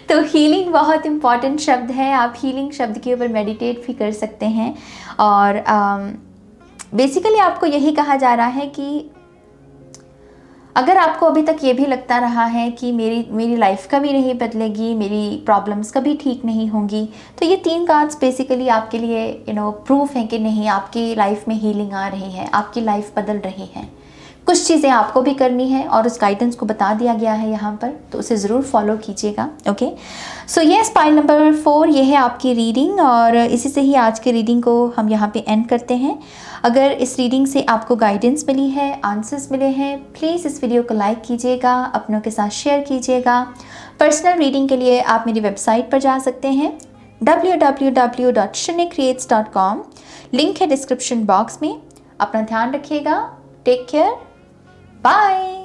तो हीलिंग बहुत इम्पॉर्टेंट शब्द है। आप हीलिंग शब्द के ऊपर मेडिटेट भी कर सकते हैं। और बेसिकली आपको यही कहा जा रहा है कि अगर आपको अभी तक ये भी लगता रहा है कि मेरी लाइफ कभी नहीं बदलेगी, मेरी प्रॉब्लम्स कभी ठीक नहीं होंगी, तो ये 3 कार्ड्स बेसिकली आपके लिए प्रूफ हैं कि नहीं, आपकी लाइफ में हीलिंग आ रही है, आपकी लाइफ बदल रही है। कुछ चीज़ें आपको भी करनी है और उस गाइडेंस को बता दिया गया है यहाँ पर, तो उसे ज़रूर फॉलो कीजिएगा। Okay, so yes, pile number 4 ये है आपकी रीडिंग, और इसी से ही आज के रीडिंग को हम यहाँ पे एंड करते हैं। अगर इस रीडिंग से आपको गाइडेंस मिली है, आंसर्स मिले हैं, प्लीज़ इस वीडियो को लाइक कीजिएगा, अपनों के साथ शेयर कीजिएगा। पर्सनल रीडिंग के लिए आप मेरी वेबसाइट पर जा सकते हैं www.shunnycreates.com, लिंक है डिस्क्रिप्शन बॉक्स में। अपना ध्यान रखिएगा, टेक केयर, बाय।